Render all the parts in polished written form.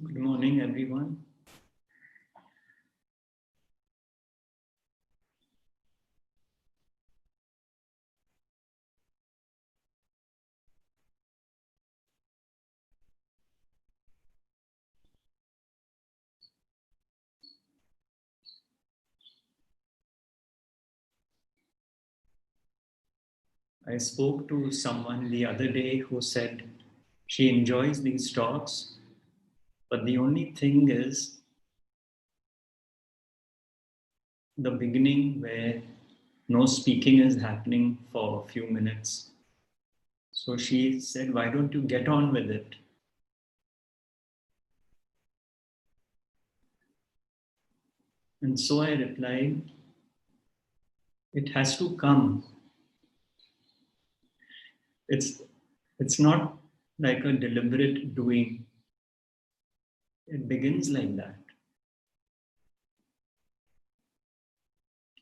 Good morning, everyone. I spoke to someone the other day who said she enjoys these talks, but the only thing is the beginning where no speaking is happening for a few minutes. So she said, "Why don't you get on with it?" And so I replied, "It has to come. It's, it's not like a deliberate doing, it begins like that.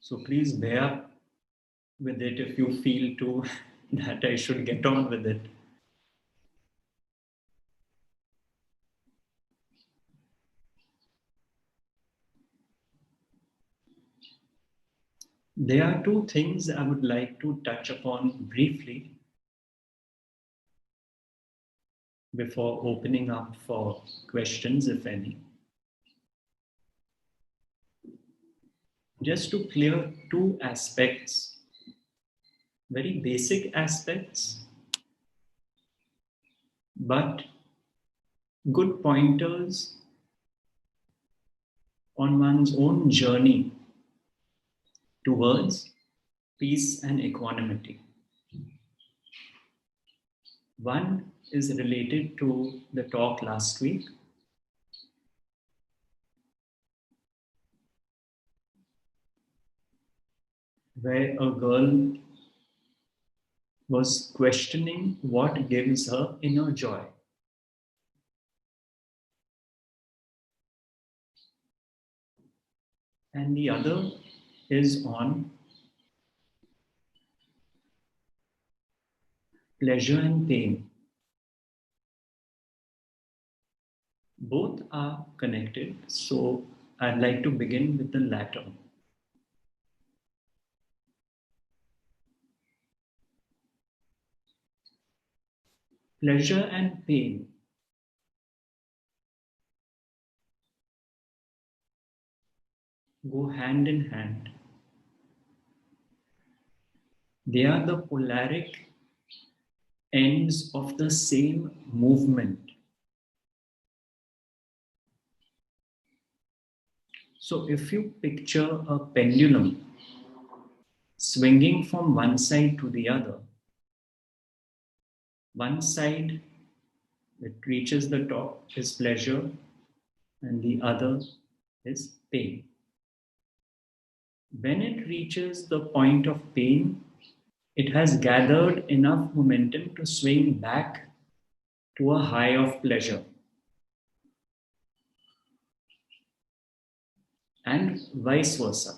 So please bear with it if you feel too that I should get on with it. There are two things I would like to touch upon briefly before opening up for questions, if any. Just to clear two aspects, very basic aspects, but good pointers on one's own journey towards peace and equanimity. One is related to the talk last week, where a girl was questioning what gives her inner joy. And the other is on pleasure and pain. Both are connected, so I'd like to begin with the latter. Pleasure and pain go hand in hand. They are the polaric ends of the same movement. So if you picture a pendulum swinging from one side to the other, one side it reaches the top is pleasure and the other is pain. When it reaches the point of pain, it has gathered enough momentum to swing back to a high of pleasure. And vice versa.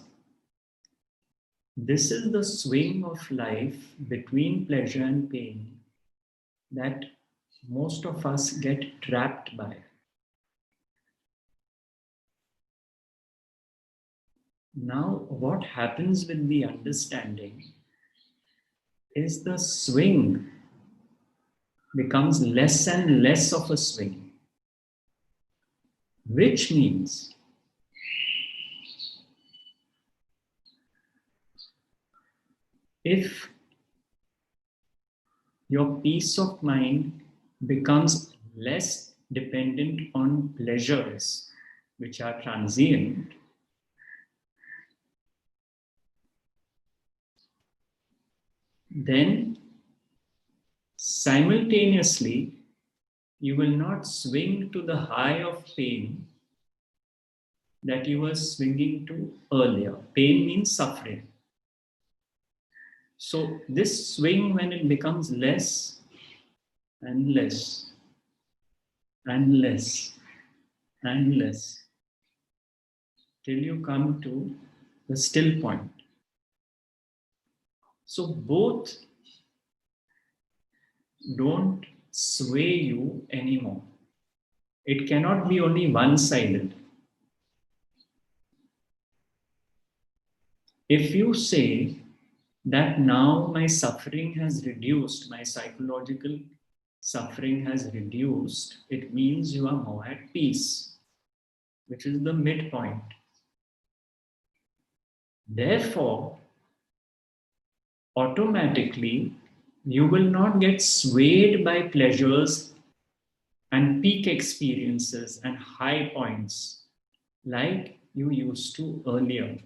This is the swing of life between pleasure and pain that most of us get trapped by. Now, what happens with the understanding is the swing becomes less and less of a swing, which means if your peace of mind becomes less dependent on pleasures which are transient, then simultaneously you will not swing to the high of pain that you were swinging to earlier. Pain means suffering. So, this swing, when it becomes less and less and less and less, till you come to the still point. So, both don't sway you anymore. It cannot be only one-sided. If you say that now my suffering has reduced, my psychological suffering has reduced, it means you are more at peace, which is the midpoint. Therefore, automatically, you will not get swayed by pleasures and peak experiences and high points like you used to earlier.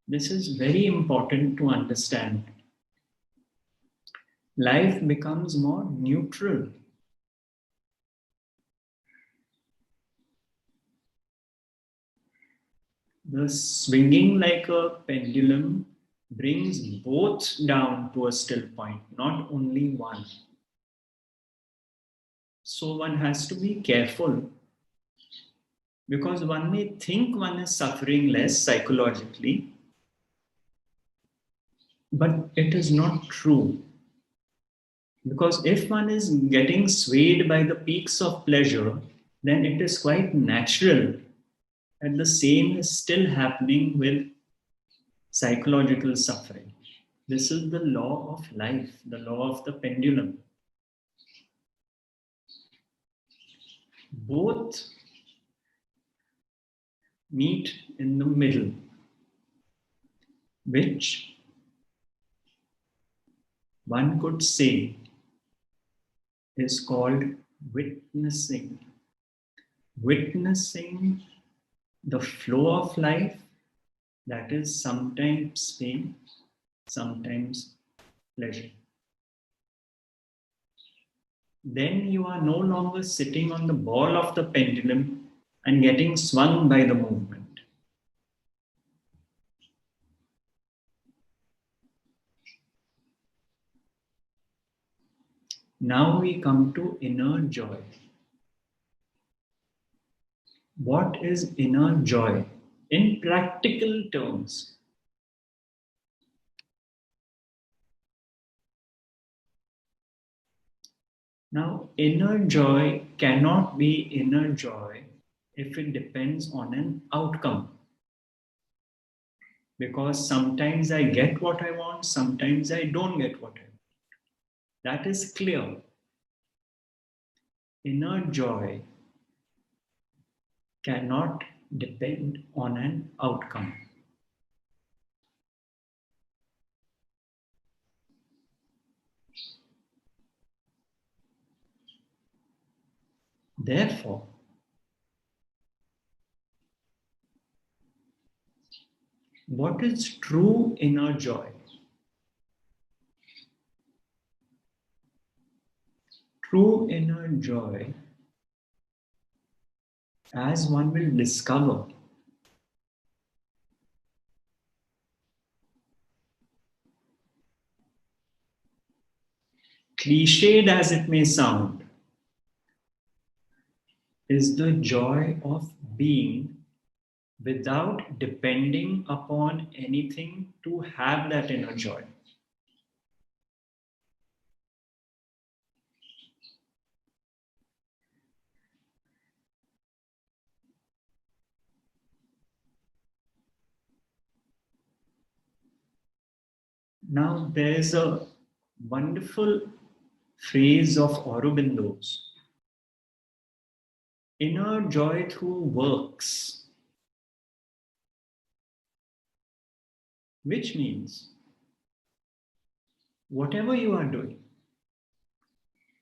This is very important to understand. Life becomes more neutral. The swinging like a pendulum brings both down to a still point, not only one. So one has to be careful because one may think one is suffering less psychologically, but it is not true. Because if one is getting swayed by the peaks of pleasure, then it is quite natural that the same is still happening with psychological suffering. This is the law of life, the law of the pendulum. Both meet in the middle, which one could say is called witnessing. Witnessing the flow of life that is sometimes pain, sometimes pleasure. Then you are no longer sitting on the ball of the pendulum and getting swung by the movement. Now we come to inner joy. What is inner joy? In practical terms, now inner joy cannot be inner joy if it depends on an outcome. Because sometimes I get what I want, sometimes I don't get what I want. That is clear. Inner joy cannot depend on an outcome. Therefore, what is true inner joy? True inner joy, as one will discover, cliched as it may sound, is the joy of being without depending upon anything to have that inner joy. Now, there's a wonderful phrase of Aurobindo's: inner joy through works, which means whatever you are doing,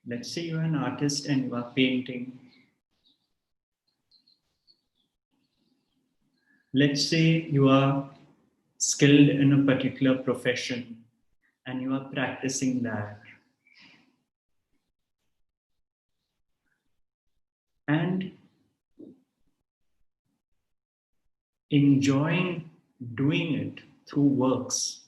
let's say you are an artist and you are painting, let's say you are skilled in a particular profession and you are practicing that, and enjoying doing it through works.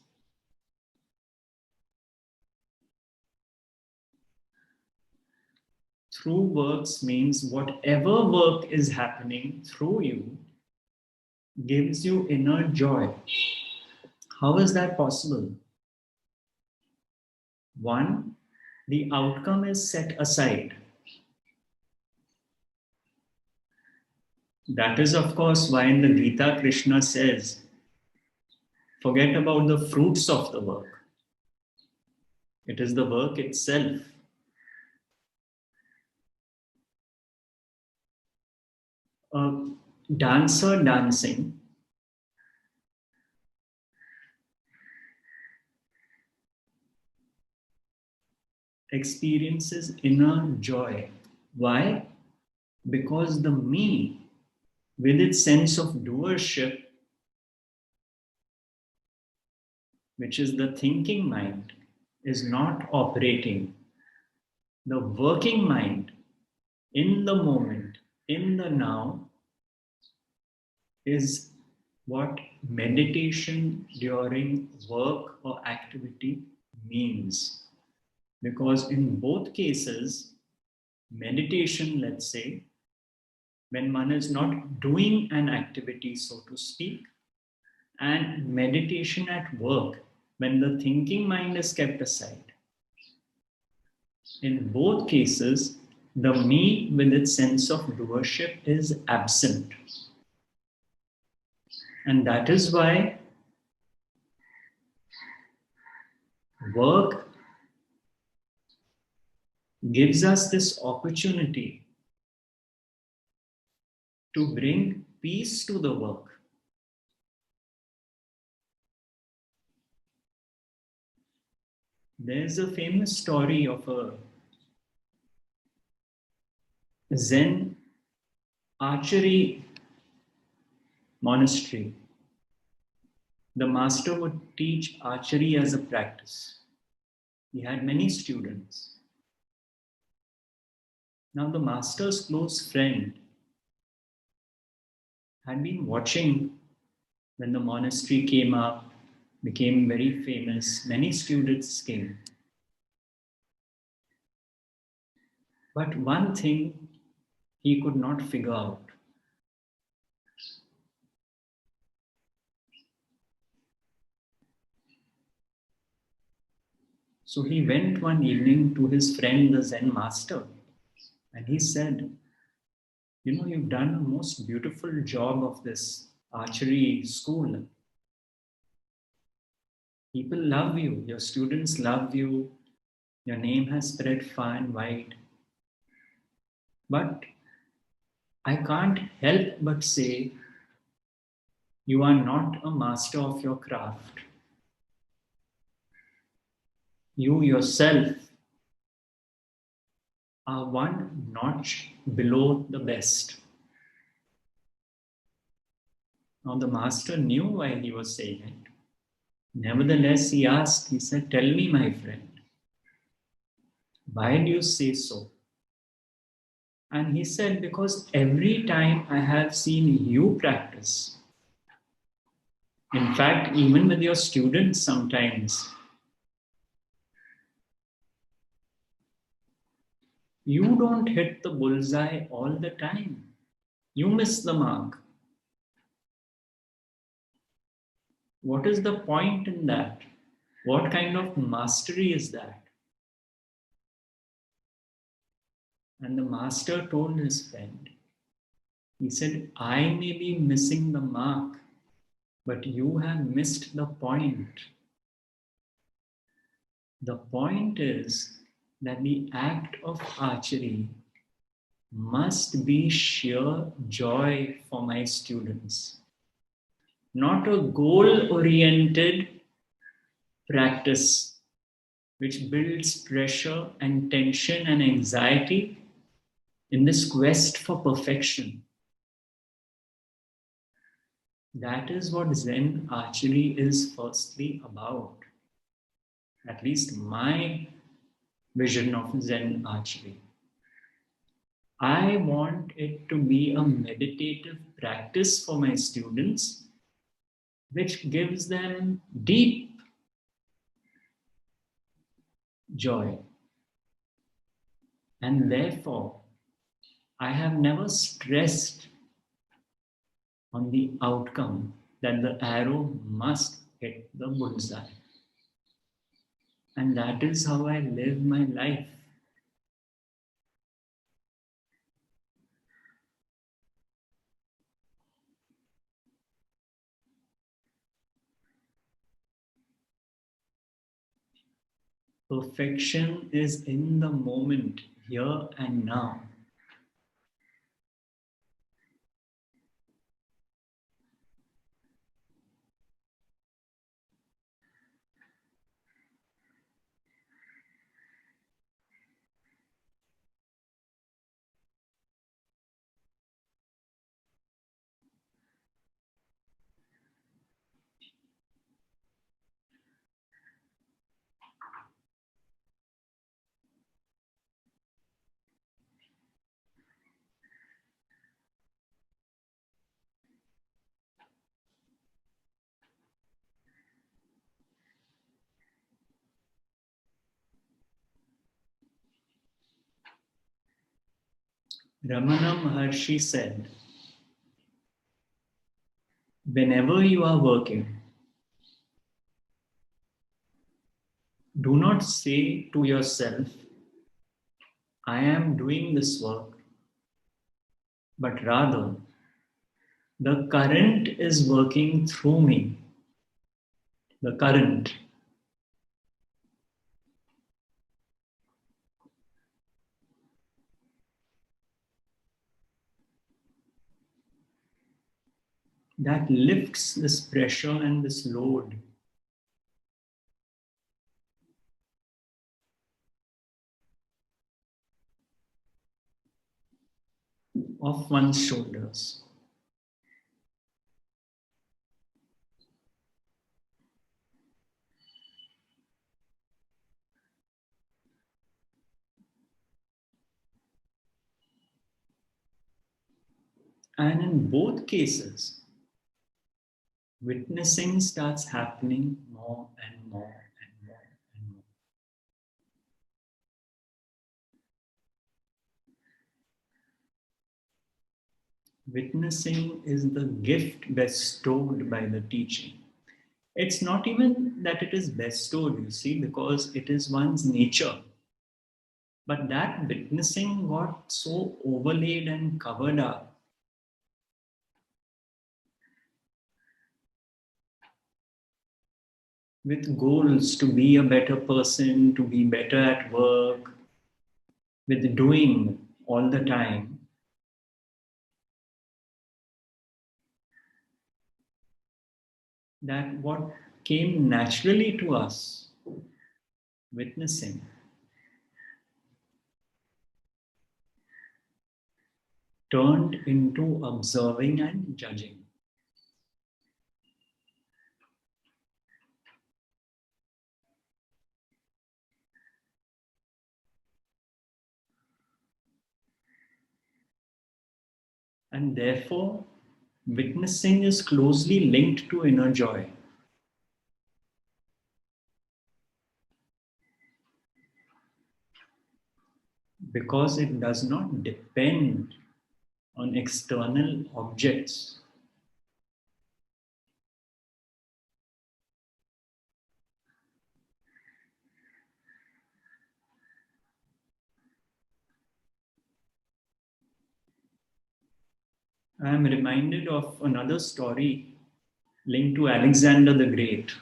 Through works means whatever work is happening through you gives you inner joy. How is that possible? One, the outcome is set aside. That is, of course, why in the Gita Krishna says, forget about the fruits of the work. It is the work itself. A dancer dancing experiences inner joy. Why? Because the me, with its sense of doership, which is the thinking mind, is not operating. The working mind, in the moment, in the now, is what meditation during work or activity means. Because in both cases, meditation, let's say, when one is not doing an activity, so to speak, and meditation at work, when the thinking mind is kept aside. In both cases, the me with its sense of doership is absent. And that is why work gives us this opportunity to bring peace to the work. There's a famous story of a Zen archery monastery. The master would teach archery as a practice. He had many students. Now, the master's close friend had been watching when the monastery came up, became very famous. Many students came. But one thing he could not figure out. So he went one evening to his friend, the Zen master, and he said, you know, you've done a most beautiful job of this archery school. People love you, your students love you, your name has spread far and wide. But I can't help but say, you are not a master of your craft. You yourself are one notch below the best. Now, the master knew why he was saying it. Nevertheless, he asked, he said, tell me, my friend, why do you say so? And he said, because every time I have seen you practice, in fact, even with your students sometimes, you don't hit the bullseye all the time. You miss the mark. What is the point in that? What kind of mastery is that? And the master told his friend, he said, I may be missing the mark, but you have missed the point. The point is that the act of archery must be sheer joy for my students, not a goal-oriented practice which builds pressure and tension and anxiety in this quest for perfection. That is what Zen archery is firstly about. At least my vision of Zen archery. I want it to be a meditative practice for my students, which gives them deep joy. And therefore, I have never stressed on the outcome that the arrow must hit the bullseye. And that is how I live my life. Perfection is in the moment, here and now. Ramana Maharshi said, whenever you are working, do not say to yourself, I am doing this work, but rather, the current is working through me. The current. That lifts this pressure and this load off one's shoulders. And in both cases, witnessing starts happening more and more and more and more. Witnessing is the gift bestowed by the teaching. It's not even that it is bestowed, you see, because it is one's nature. But that witnessing got so overlaid and covered up with goals to be a better person, to be better at work, with doing all the time, that what came naturally to us, witnessing, turned into observing and judging. And therefore, witnessing is closely linked to inner joy. Because it does not depend on external objects. I am reminded of another story linked to Alexander the Great.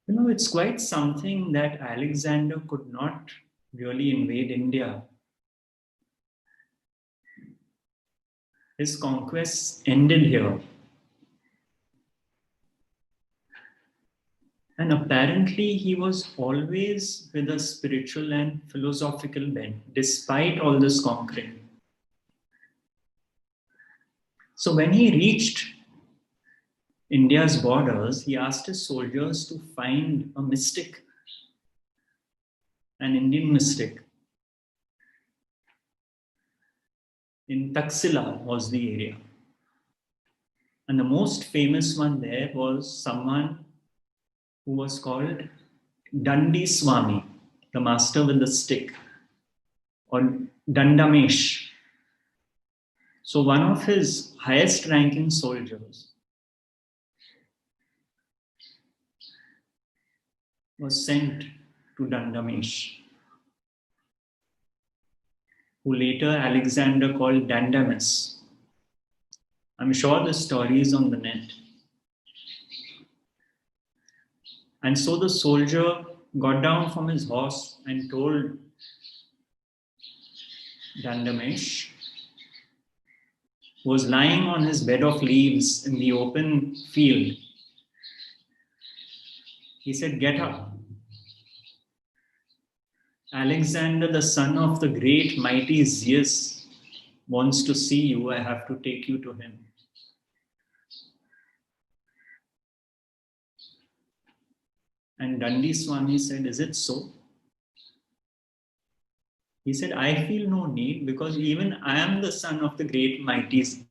You know, it's quite something that Alexander could not really invade India. His conquests ended here. And apparently, he was always with a spiritual and philosophical bent, despite all this conquering. So, when he reached India's borders, he asked his soldiers to find a mystic, an Indian mystic. In Taxila was the area. And the most famous one there was someone who was called Dandiswami, the master with the stick, or Dandamesh. So one of his highest ranking soldiers was sent to Dandamesh, who later Alexander called Dandamus. I'm sure the story is on the net. And so the soldier got down from his horse and told Dandamesh, who was lying on his bed of leaves in the open field, he said, "Get up. Alexander, the son of the great mighty Zeus, wants to see you. I have to take you to him." And Dandiswami said, "Is it so?" He said, "I feel no need, because even I am the son of the great mighty Zeus."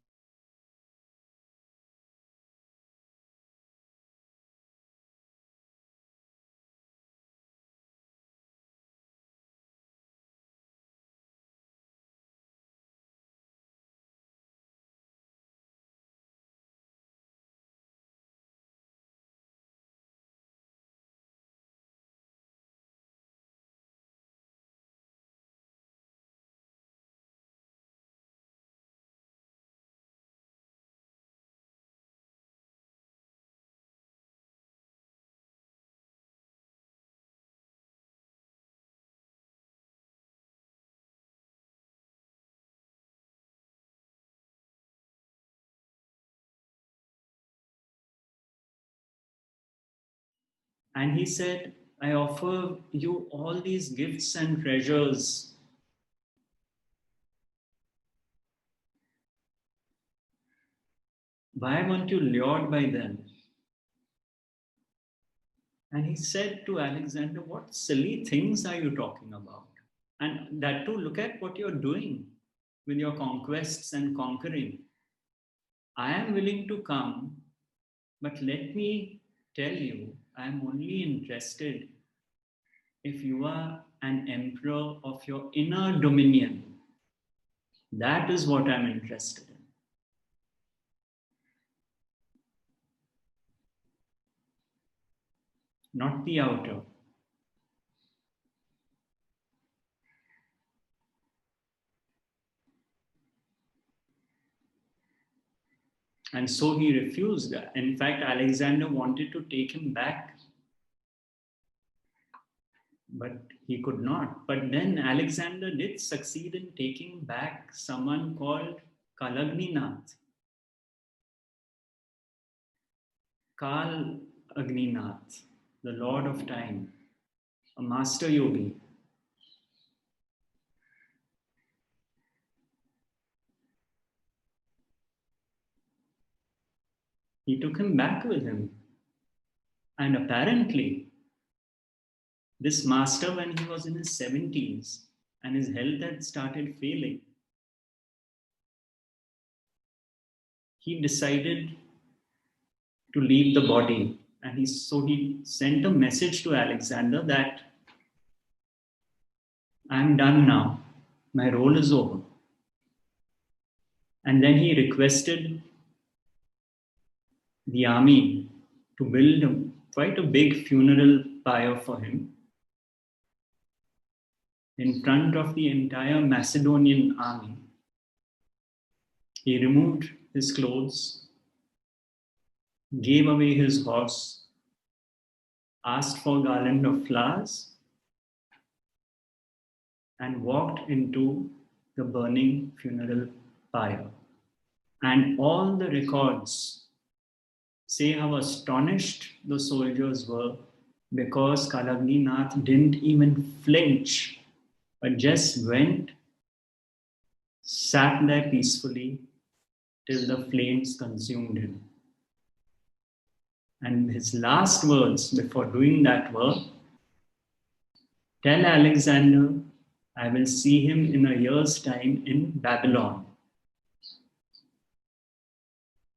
And he said, "I offer you all these gifts and treasures. Why weren't you lured by them?" And he said to Alexander, "What silly things are you talking about? And that too, look at what you're doing with your conquests and conquering. I am willing to come, but let me tell you, I am only interested if you are an emperor of your inner dominion. That is what I'm interested in, not the outer." And so he refused. In fact, Alexander wanted to take him back, but he could not. But then Alexander did succeed in taking back someone called Kalagninath, Kal Agninath, the Lord of Time, a master yogi. He took him back with him. And apparently, this master, when he was in his 70s and his health had started failing, he decided to leave the body. And he sent a message to Alexander that, "I'm done now. My role is over." And then he requested the army to build quite a big funeral pyre for him in front of the entire Macedonian army. He removed his clothes, gave away his horse, asked for a garland of flowers, and walked into the burning funeral pyre. And all the records say how astonished the soldiers were, because Kalagninath didn't even flinch, but just went, sat there peacefully till the flames consumed him. And his last words before doing that were, "Tell Alexander I will see him in a year's time in Babylon."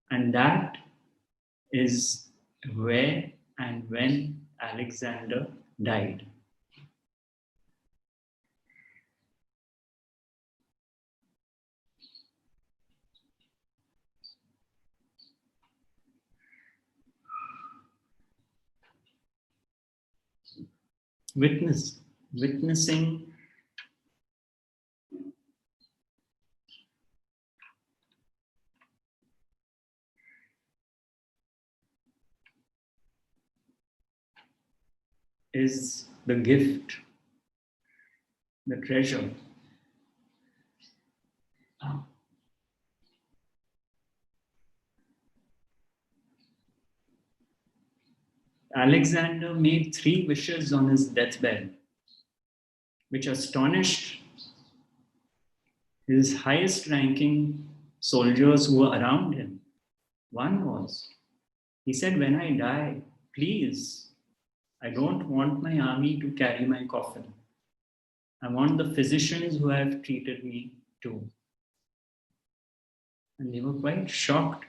And that is where and when Alexander died. Witnessing is the gift, the treasure. Alexander made 3 wishes on his deathbed, which astonished his highest ranking soldiers who were around him. One was, he said, when I die, please, I don't want my army to carry my coffin. I want the physicians who have treated me too. And they were quite shocked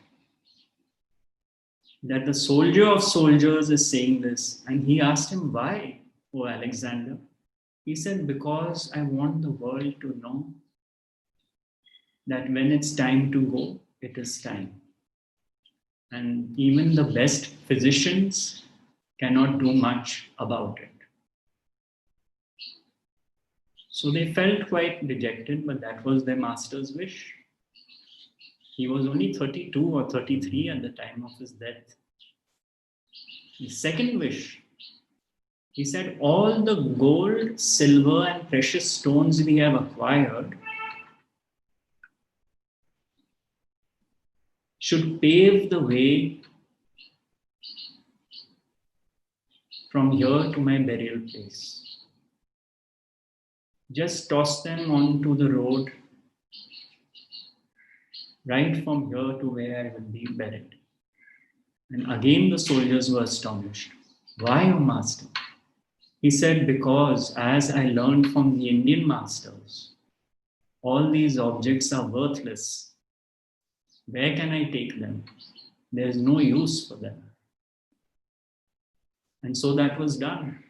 that the soldier of soldiers is saying this. And he asked him, why, O Alexander? He said, because I want the world to know that when it's time to go, it is time. And even the best physicians cannot do much about it. So they felt quite dejected, but that was their master's wish. He was only 32 or 33 at the time of his death. The second wish, he said, all the gold, silver, and precious stones we have acquired should pave the way from here to my burial place. Just toss them onto the road, right from here to where I will be buried. And again the soldiers were astonished. Why, O master? He said, because as I learned from the Indian masters, all these objects are worthless. Where can I take them? There is no use for them. And so that was done.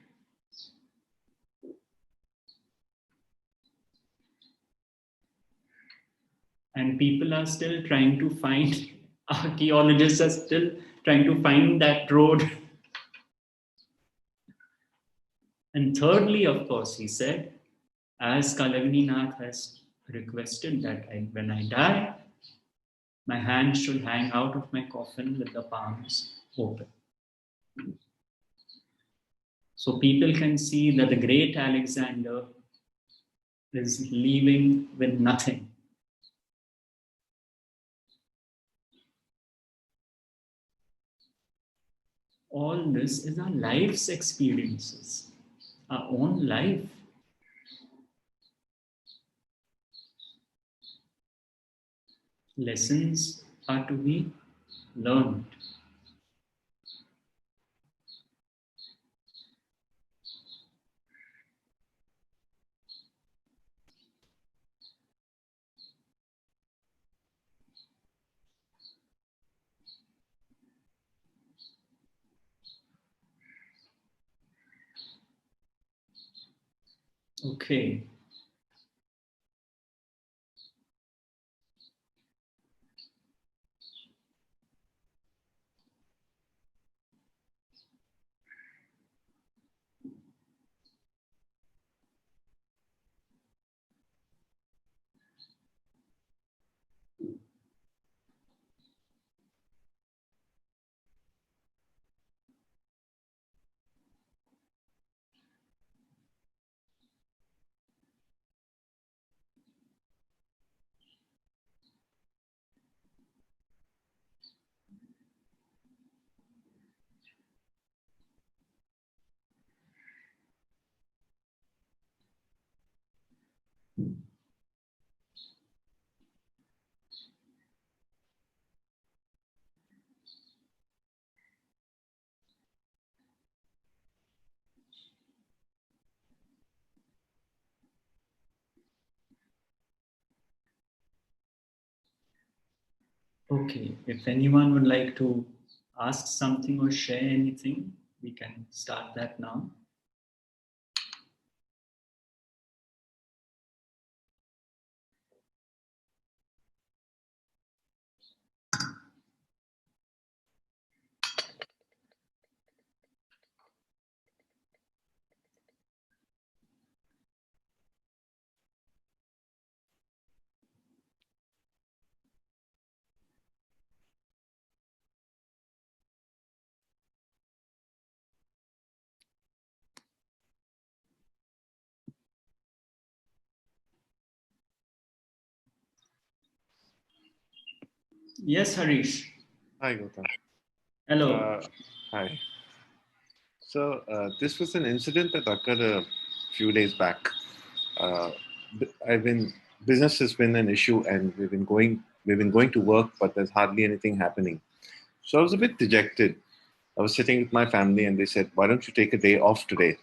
And people are still trying to find, archaeologists are still trying to find that road. And thirdly, of course, he said, as Kalagninath has requested that when I die, my hands should hang out of my coffin with the palms open. So people can see that the great Alexander is leaving with nothing. All this is our life's experiences, our own life. Lessons are to be learned. Okay. Okay, if anyone would like to ask something or share anything, we can start that now. Yes, Harish. Hi, Gautam. Hello. Uh, Hi. So this was an incident that occurred a few days back. Uh, I've been business has been an issue, and we've been going to work, but there's hardly anything happening. So I was a bit dejected. I was sitting with my family, and they said, "Why don't you take a day off today?"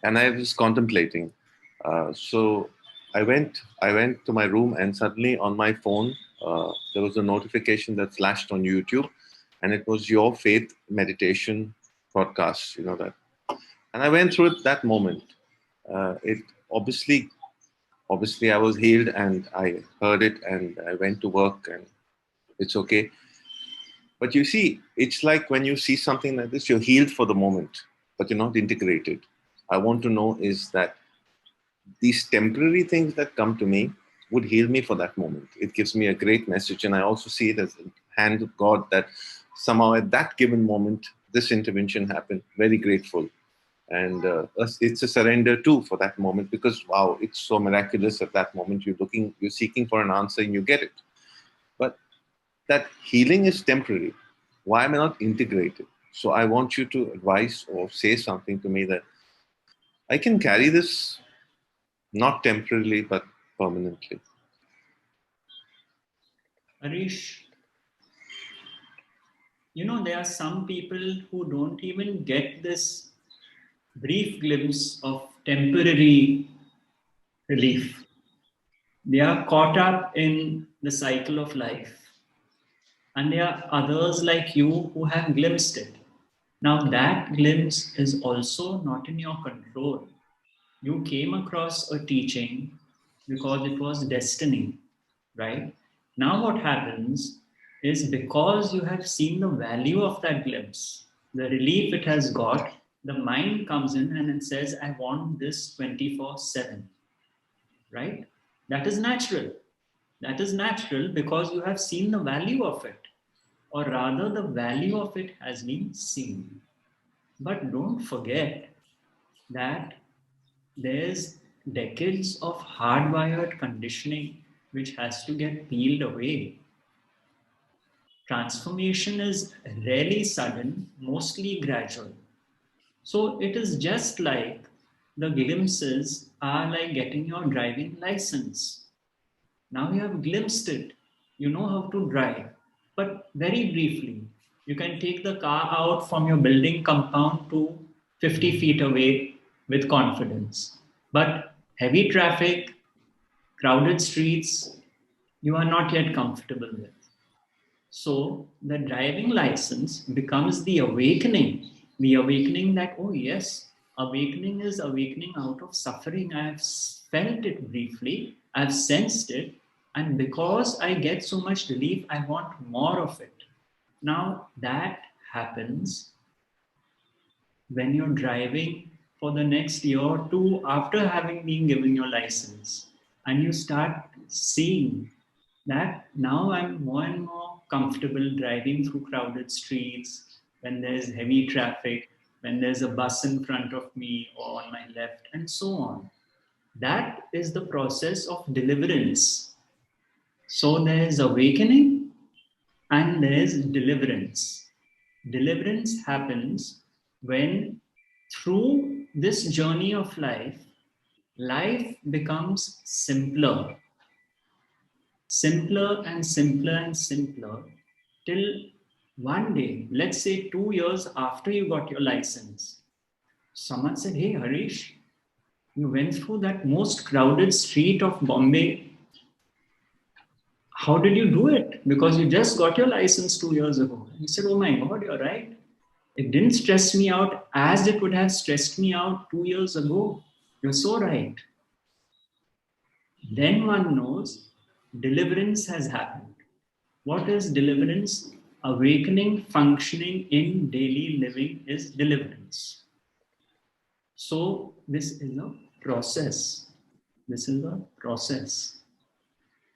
And I was contemplating. So I went to my room, and suddenly on my phone there was a notification that flashed on YouTube, and it was your faith meditation podcast. You know that, and I went through it that moment. It obviously I was healed, and I heard it, and I went to work, and it's okay. But you see, it's like when you see something like this, you're healed for the moment, but you're not integrated. I want to know is that these temporary things that come to me would heal me for that moment. It gives me a great message, and I also see it as a hand of God that somehow at that given moment, this intervention happened. Very grateful, and it's a surrender too for that moment because wow, it's so miraculous at that moment. You're seeking for an answer, and you get it. But that healing is temporary. Why am I not integrated? So I want you to advise or say something to me that I can carry this not temporarily but permanently. Harish, there are some people who don't even get this brief glimpse of temporary relief. They are caught up in the cycle of life. And there are others like you who have glimpsed it. Now, that glimpse is also not in your control. You came across a teaching because it was destiny, right? Now, what happens is because you have seen the value of that glimpse, the relief it has got, the mind comes in and it says, I want this 24/7, right? That is natural. That is natural because you have seen the value of it, or rather, the value of it has been seen. But don't forget that there's decades of hardwired conditioning which has to get peeled away. Transformation is rarely sudden, mostly gradual. So it is just like the glimpses are like getting your driving license. Now you have glimpsed it. You know how to drive. But very briefly, you can take the car out from your building compound to 50 feet away with confidence. But heavy traffic, crowded streets, you are not yet comfortable with. So the driving license becomes the awakening that, oh, yes, awakening is awakening out of suffering. I have felt it briefly, I've sensed it, and because I get so much relief, I want more of it. Now that happens when you're driving for the next year or two after having been given your license, and you start seeing that now I'm more and more comfortable driving through crowded streets when there's heavy traffic, when there's a bus in front of me or on my left, and so on. That is the process of deliverance. So there's awakening and there's deliverance. Deliverance happens when, through this journey of life, life becomes simpler, simpler and simpler and simpler till one day, let's say 2 years after you got your license, someone said, hey, Harish, you went through that most crowded street of Bombay. How did you do it? Because you just got your license 2 years ago. He said, oh my God, you're right. It didn't stress me out as it would have stressed me out 2 years ago. You're so right. Then one knows deliverance has happened. What is deliverance? Awakening, functioning in daily living is deliverance. So, this is a process. This is a process.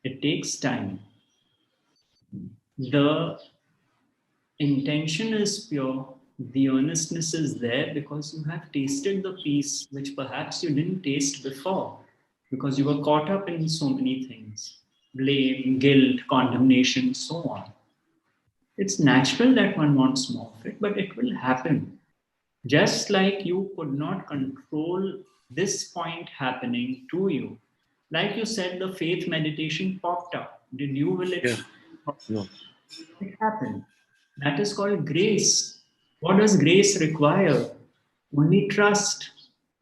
It takes time. The intention is pure, the earnestness is there because you have tasted the peace which perhaps you didn't taste before because you were caught up in so many things. blame, guilt, condemnation, so on. It's natural that one wants more of it, but it will happen. Just like you could not control this point happening to you. Like you said, the faith meditation popped up. Did you will it? Yeah. No. It happened. That is called grace. What does grace require? Only trust.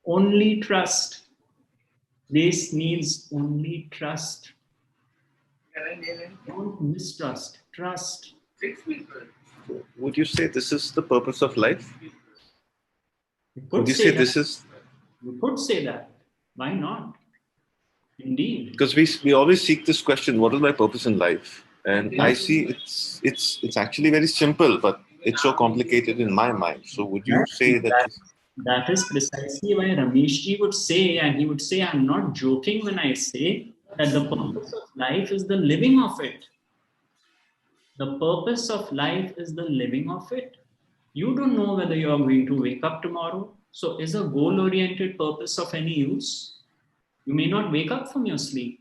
Only trust. Grace needs only trust. Don't mistrust. Trust. Would you say this is the purpose of life? You Would could you say say this that. is? You could say that. Why not? Indeed. Because we always seek this question: what is my purpose in life? And I Yes. see it's actually very simple, but it's so complicated in my mind. So would you say that? That is precisely why Rameshji would say, and he would say, I'm not joking when I say that the purpose of life is the living of it. The purpose of life is the living of it. You don't know whether you are going to wake up tomorrow. So, is a goal oriented purpose of any use? You may not wake up from your sleep.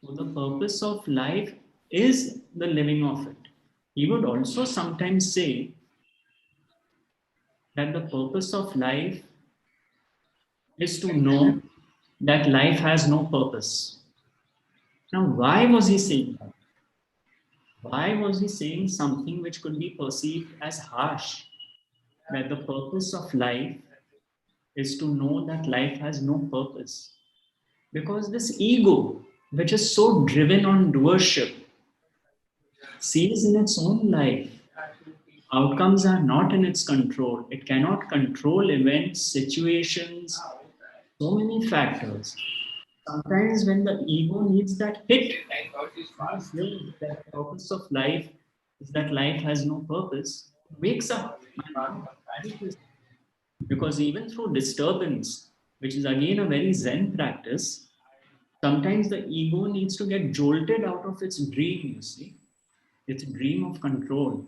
So, the purpose of life is the living of it. He would also sometimes say that the purpose of life is to know that life has no purpose. Now, why was he saying that? Why was he saying something which could be perceived as harsh? That the purpose of life is to know that life has no purpose. Because this ego, which is so driven on doership, sees in its own life outcomes are not in its control. It cannot control events, situations, so many factors. Sometimes when the ego needs that hit, that the purpose of life is that life has no purpose, wakes up. Because even through disturbance, which is again a very Zen practice, sometimes the ego needs to get jolted out of its dream, you see, its dream of control.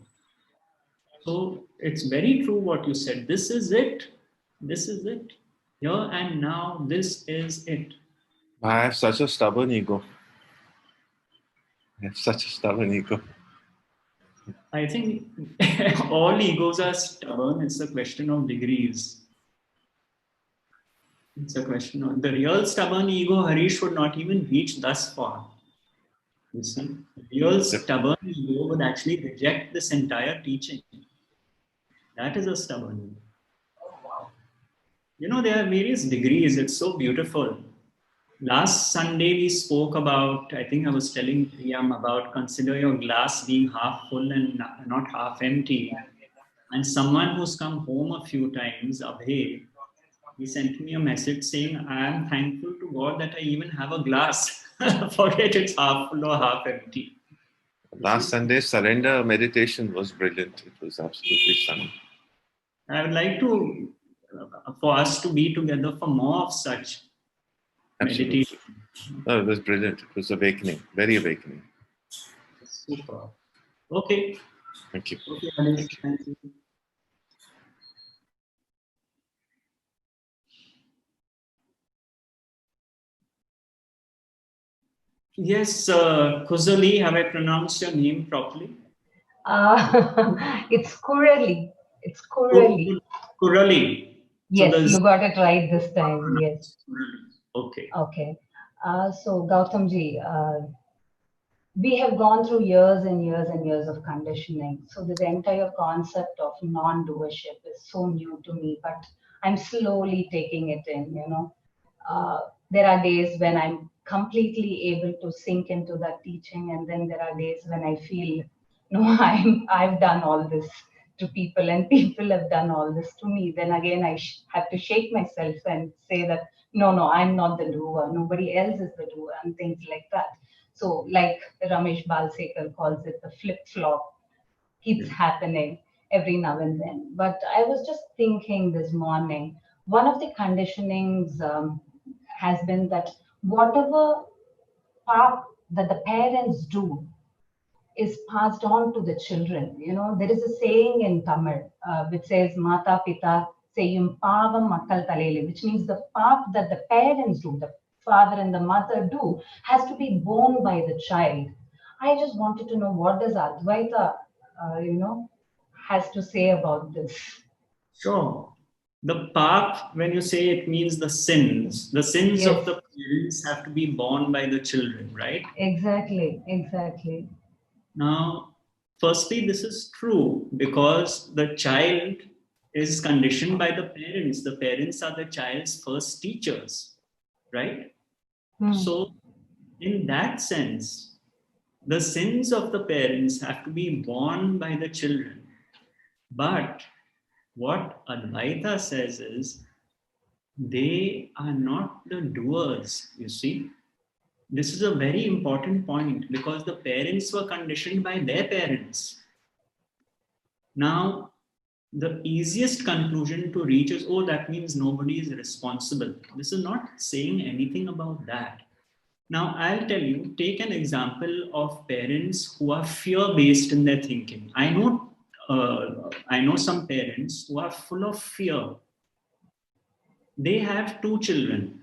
So it's very true what you said. This is it. This is it. Here and now, this is it. I have such a stubborn ego. I have such a stubborn ego. I think all egos are stubborn. It's a question of degrees. It's a question of the real stubborn ego, Harish would not even reach thus far. You see, the real stubborn ego would actually reject this entire teaching. That is a stubborn ego. You know, there are various degrees. It's so beautiful. Last Sunday, we spoke about, I think I was telling Priyam about consider your glass being half full and not half empty. And someone who's come home a few times, Abhay, he sent me a message saying, I am thankful to God that I even have a glass. Forget it's half full or half empty. Last Sunday, surrender meditation was brilliant. It was absolutely stunning. I would like to, for us to be together for more of such Absolutely. meditation. No, it was brilliant. It was awakening, very awakening. Super. Okay. Thank you. Okay, Harish, thank you. Yes, Kuzali, have I pronounced your name properly? It's Kurali. It's Kurali. Kurali. So Yes, you got it right this time. Yes. Okay. Okay. So Gautamji, we have gone through years and years and years of conditioning. So this entire concept of non-doership is so new to me, but I'm slowly taking it in, there are days when I'm completely able to sink into that teaching, and then there are days when I feel, no, I've done all this to people, and people have done all this to me. Then again, I have to shake myself and say that no, I'm not the doer. Nobody else is the doer, and things like that. So, like Ramesh Balsekar calls it, the flip flop keeps happening every now and then. But I was just thinking this morning, one of the conditionings has been that whatever part that the parents do is passed on to the children. There is a saying in Tamil which says "Mata Pita Seyyum Pavam Makkal Talele," which means the path that the parents do, the father and the mother do has to be borne by the child. I just wanted to know, what does Advaita, has to say about this? Sure. The path, when you say it means the sins Yes. of the parents have to be borne by the children, right? Exactly. Now, firstly, this is true because the child is conditioned by the parents. The parents are the child's first teachers, right? So, in that sense, the sins of the parents have to be borne by the children. But what Advaita says is, they are not the doers, you see. This is a very important point because the parents were conditioned by their parents. Now, the easiest conclusion to reach is, oh, that means nobody is responsible. This is not saying anything about that. Now, I'll tell you, take an example of parents who are fear-based in their thinking. I know some parents who are full of fear. They have 2 children.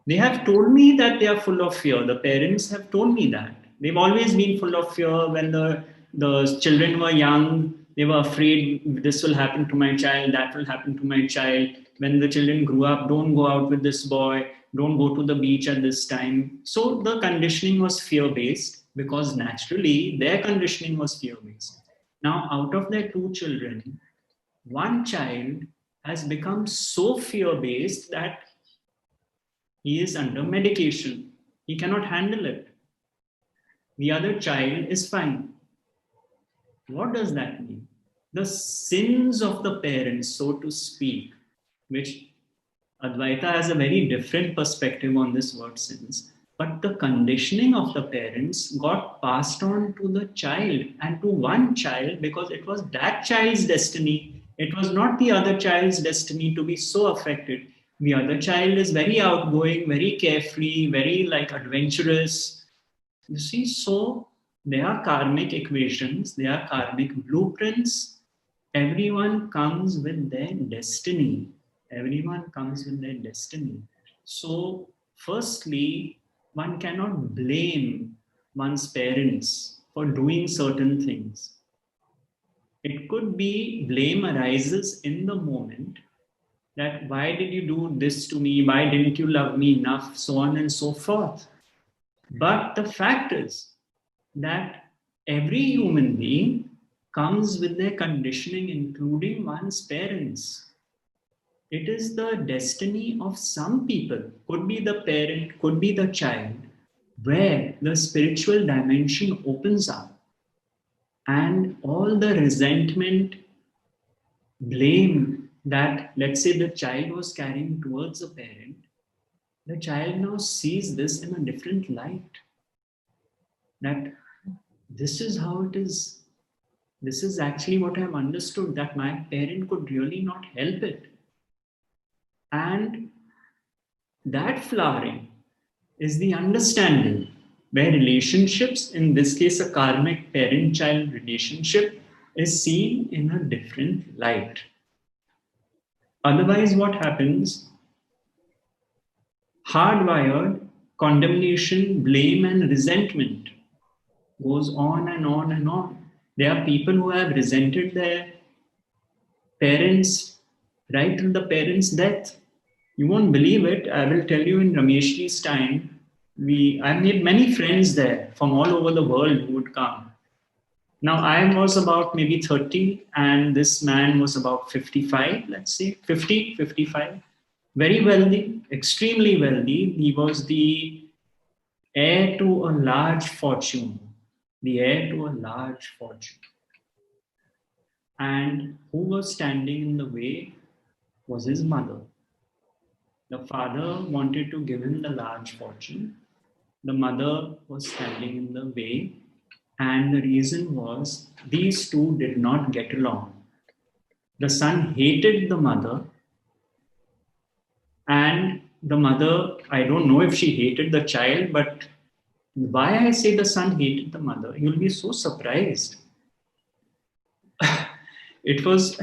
They have told me that they are full of fear. The parents have told me that. They've always been full of fear. When the children were young, they were afraid this will happen to my child, that will happen to my child. When the children grew up, don't go out with this boy, don't go to the beach at this time. So the conditioning was fear-based because naturally their conditioning was fear-based. Now, out of their 2 children, one child has become so fear-based that he is under medication. He cannot handle it. The other child is fine. What does that mean? The sins of the parents, so to speak, which Advaita has a very different perspective on this word sins, but the conditioning of the parents got passed on to the child and to one child because it was that child's destiny. It was not the other child's destiny to be so affected. The other child is very outgoing, very carefree, very adventurous. You see, so there are karmic equations, there are karmic blueprints. Everyone comes with their destiny. Everyone comes with their destiny. So, firstly, one cannot blame one's parents for doing certain things. It could be blame arises in the moment that why did you do this to me? Why didn't you love me enough? So on and so forth. But the fact is that every human being comes with their conditioning, including one's parents. It is the destiny of some people, could be the parent, could be the child, where the spiritual dimension opens up and all the resentment, blame that, let's say, the child was carrying towards a parent, the child now sees this in a different light. That this is how it is. This is actually what I've understood, that my parent could really not help it. And that flowering is the understanding where relationships, in this case a karmic parent-child relationship, is seen in a different light. Otherwise, what happens? Hardwired condemnation, blame, and resentment goes on and on and on. There are people who have resented their parents right till the parents' death. You won't believe it. I will tell you, in Rameshji's time, I made many friends there from all over the world who would come. Now, I was about maybe 30 and this man was about 55, let's say, 50, 55. Very wealthy, extremely wealthy. He was the heir to a large fortune. The heir to a large fortune. And who was standing in the way was his mother. The father wanted to give him the large fortune. The mother was standing in the way. And the reason was these two did not get along. The son hated the mother. And the mother, I don't know if she hated the child, but why I say the son hated the mother, you'll be so surprised. It was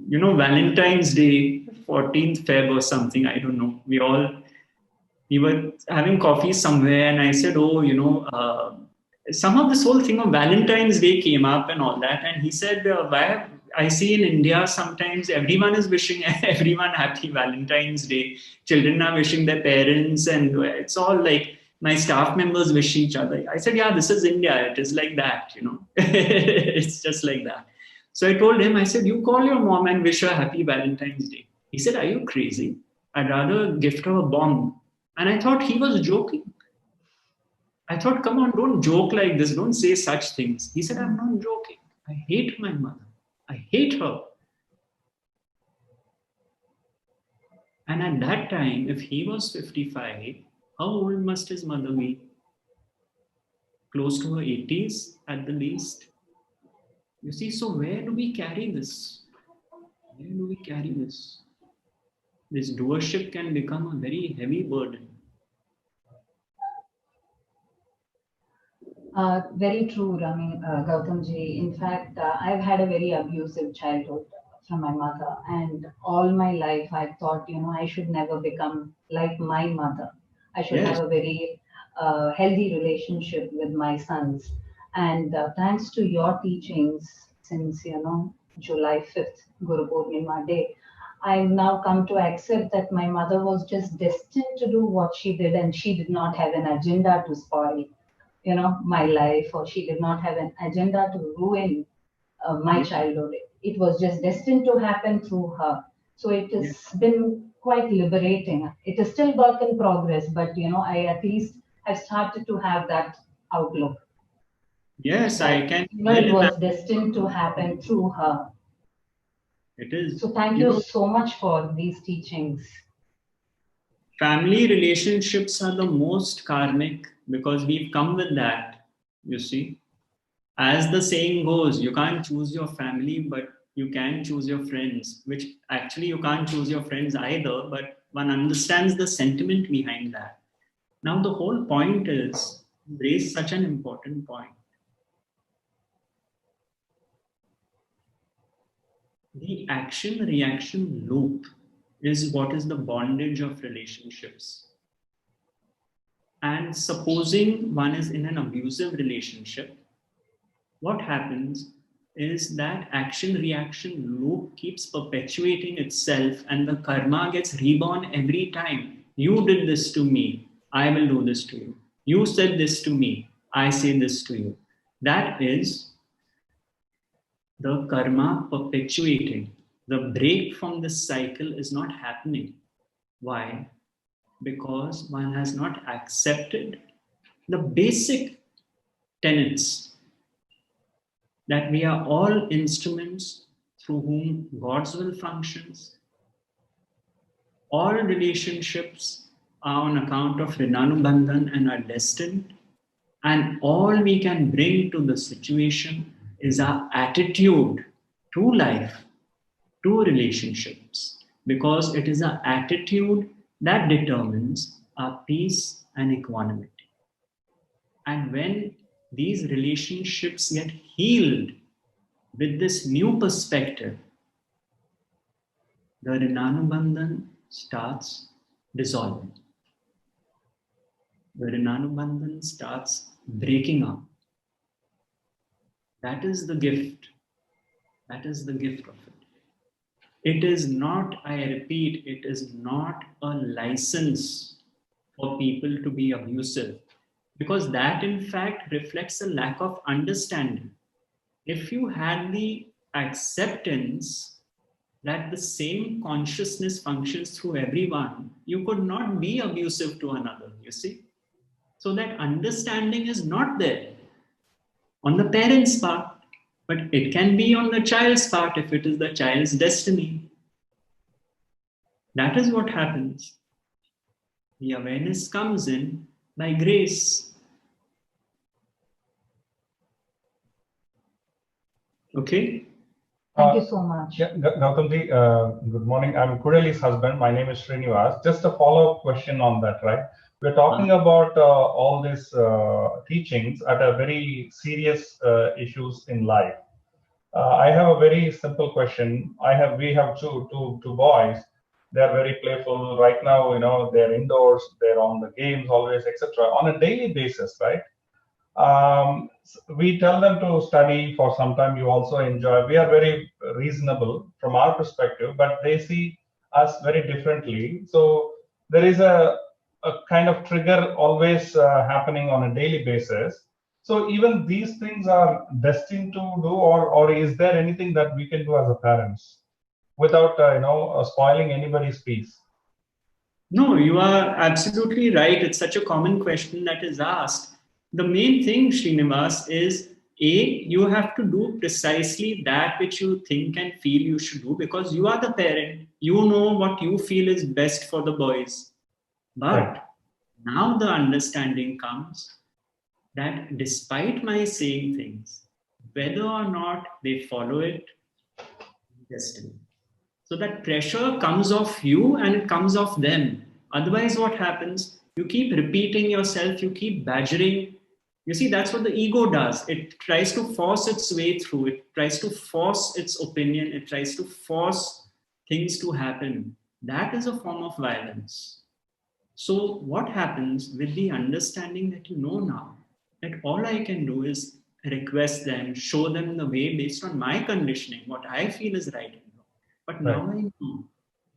you know, Valentine's Day, 14th Feb or something, I don't know. We were having coffee somewhere, and I said, oh, you know, somehow this whole thing of Valentine's Day came up and all that. And he said, why I see in India sometimes everyone is wishing everyone happy Valentine's Day. Children are wishing their parents, and it's all like my staff members wish each other. I said, yeah, this is India. It is like that, you know. It's just like that. So I told him, I said, you call your mom and wish her happy Valentine's Day. He said, are you crazy? I'd rather gift her a bomb. And I thought he was joking. I thought, come on, don't joke like this. Don't say such things. He said, I'm not joking. I hate my mother. I hate her. And at that time, if he was 55, how old must his mother be? Close to her 80s at the least. You see, so where do we carry this? Where do we carry this? This doership can become a very heavy burden. Very true, Gautamji. In fact, I've had a very abusive childhood from my mother, and all my life I've thought, you know, I should never become like my mother. I should Yes. have a very healthy relationship with my sons. And thanks to your teachings since, you know, July 5th, Guru Purnima Day, I've now come to accept that my mother was just destined to do what she did, and she did not have an agenda to spoil, you know, my life, or she did not have an agenda to ruin my childhood. It was just destined to happen through her. So it has been quite liberating. It is still work in progress, but you know, I at least have started to have that outlook. Yes, That, I can you know, it was destined to happen through her. It is. So thank you so much for these teachings. Family relationships are the most karmic because we've come with that, you see. As the saying goes, you can't choose your family, but you can choose your friends, which actually you can't choose your friends either, but one understands the sentiment behind that. Now, the whole point is, raise such an important point. The action-reaction loop is what is the bondage of relationships. And supposing one is in an abusive relationship, what happens is that action-reaction loop keeps perpetuating itself, and the karma gets reborn every time. You did this to me, I will do this to you. You said this to me, I say this to you. That is the karma perpetuating. The break from this cycle is not happening. Why? Because one has not accepted the basic tenets that we are all instruments through whom God's will functions. All relationships are on account of Rinanubandhan and are destined. And all we can bring to the situation is our attitude to life, to relationships, because it is our attitude that determines our peace and equanimity. And when these relationships get healed with this new perspective, the Rinanubandhan starts dissolving. The Rinanubandhan starts breaking up. That is the gift. That is the gift of it. It is not, I repeat, it is not a license for people to be abusive, because that in fact reflects a lack of understanding. If you had the acceptance that the same consciousness functions through everyone, you could not be abusive to another, you see. So that understanding is not there on the parent's part, but it can be on the child's part if it is the child's destiny. That is what happens. The awareness comes in by grace. Okay? Thank you so much. Yeah, Gautamji, good morning. I'm Kureli's husband. My name is Srinivas. Just a follow-up question on that, right? We're talking about all these teachings at a very serious issues in life. I have a very simple question. We have two boys. They are very playful right now. They're indoors. They're on the games always, etc. On a daily basis, right? We tell them to study for some time. You also enjoy. We are very reasonable from our perspective, but they see us very differently. So there is a kind of trigger always happening on a daily basis. So even these things are destined to do, or is there anything that we can do as a parents without spoiling anybody's peace? No, you are absolutely right. It's such a common question that is asked. The main thing, Srinivas, is you have to do precisely that which you think and feel you should do, because you are the parent. You know what you feel is best for the boys. But now the understanding comes that despite my saying things, whether or not they follow it, destiny. So that pressure comes off you and it comes off them. Otherwise, what happens? You keep repeating yourself, you keep badgering. You see, that's what the ego does. It tries to force its way through. It tries to force its opinion. It tries to force things to happen. That is a form of violence. So what happens with the understanding that you know now, that all I can do is request them, show them the way based on my conditioning, what I feel is right and wrong. But now I know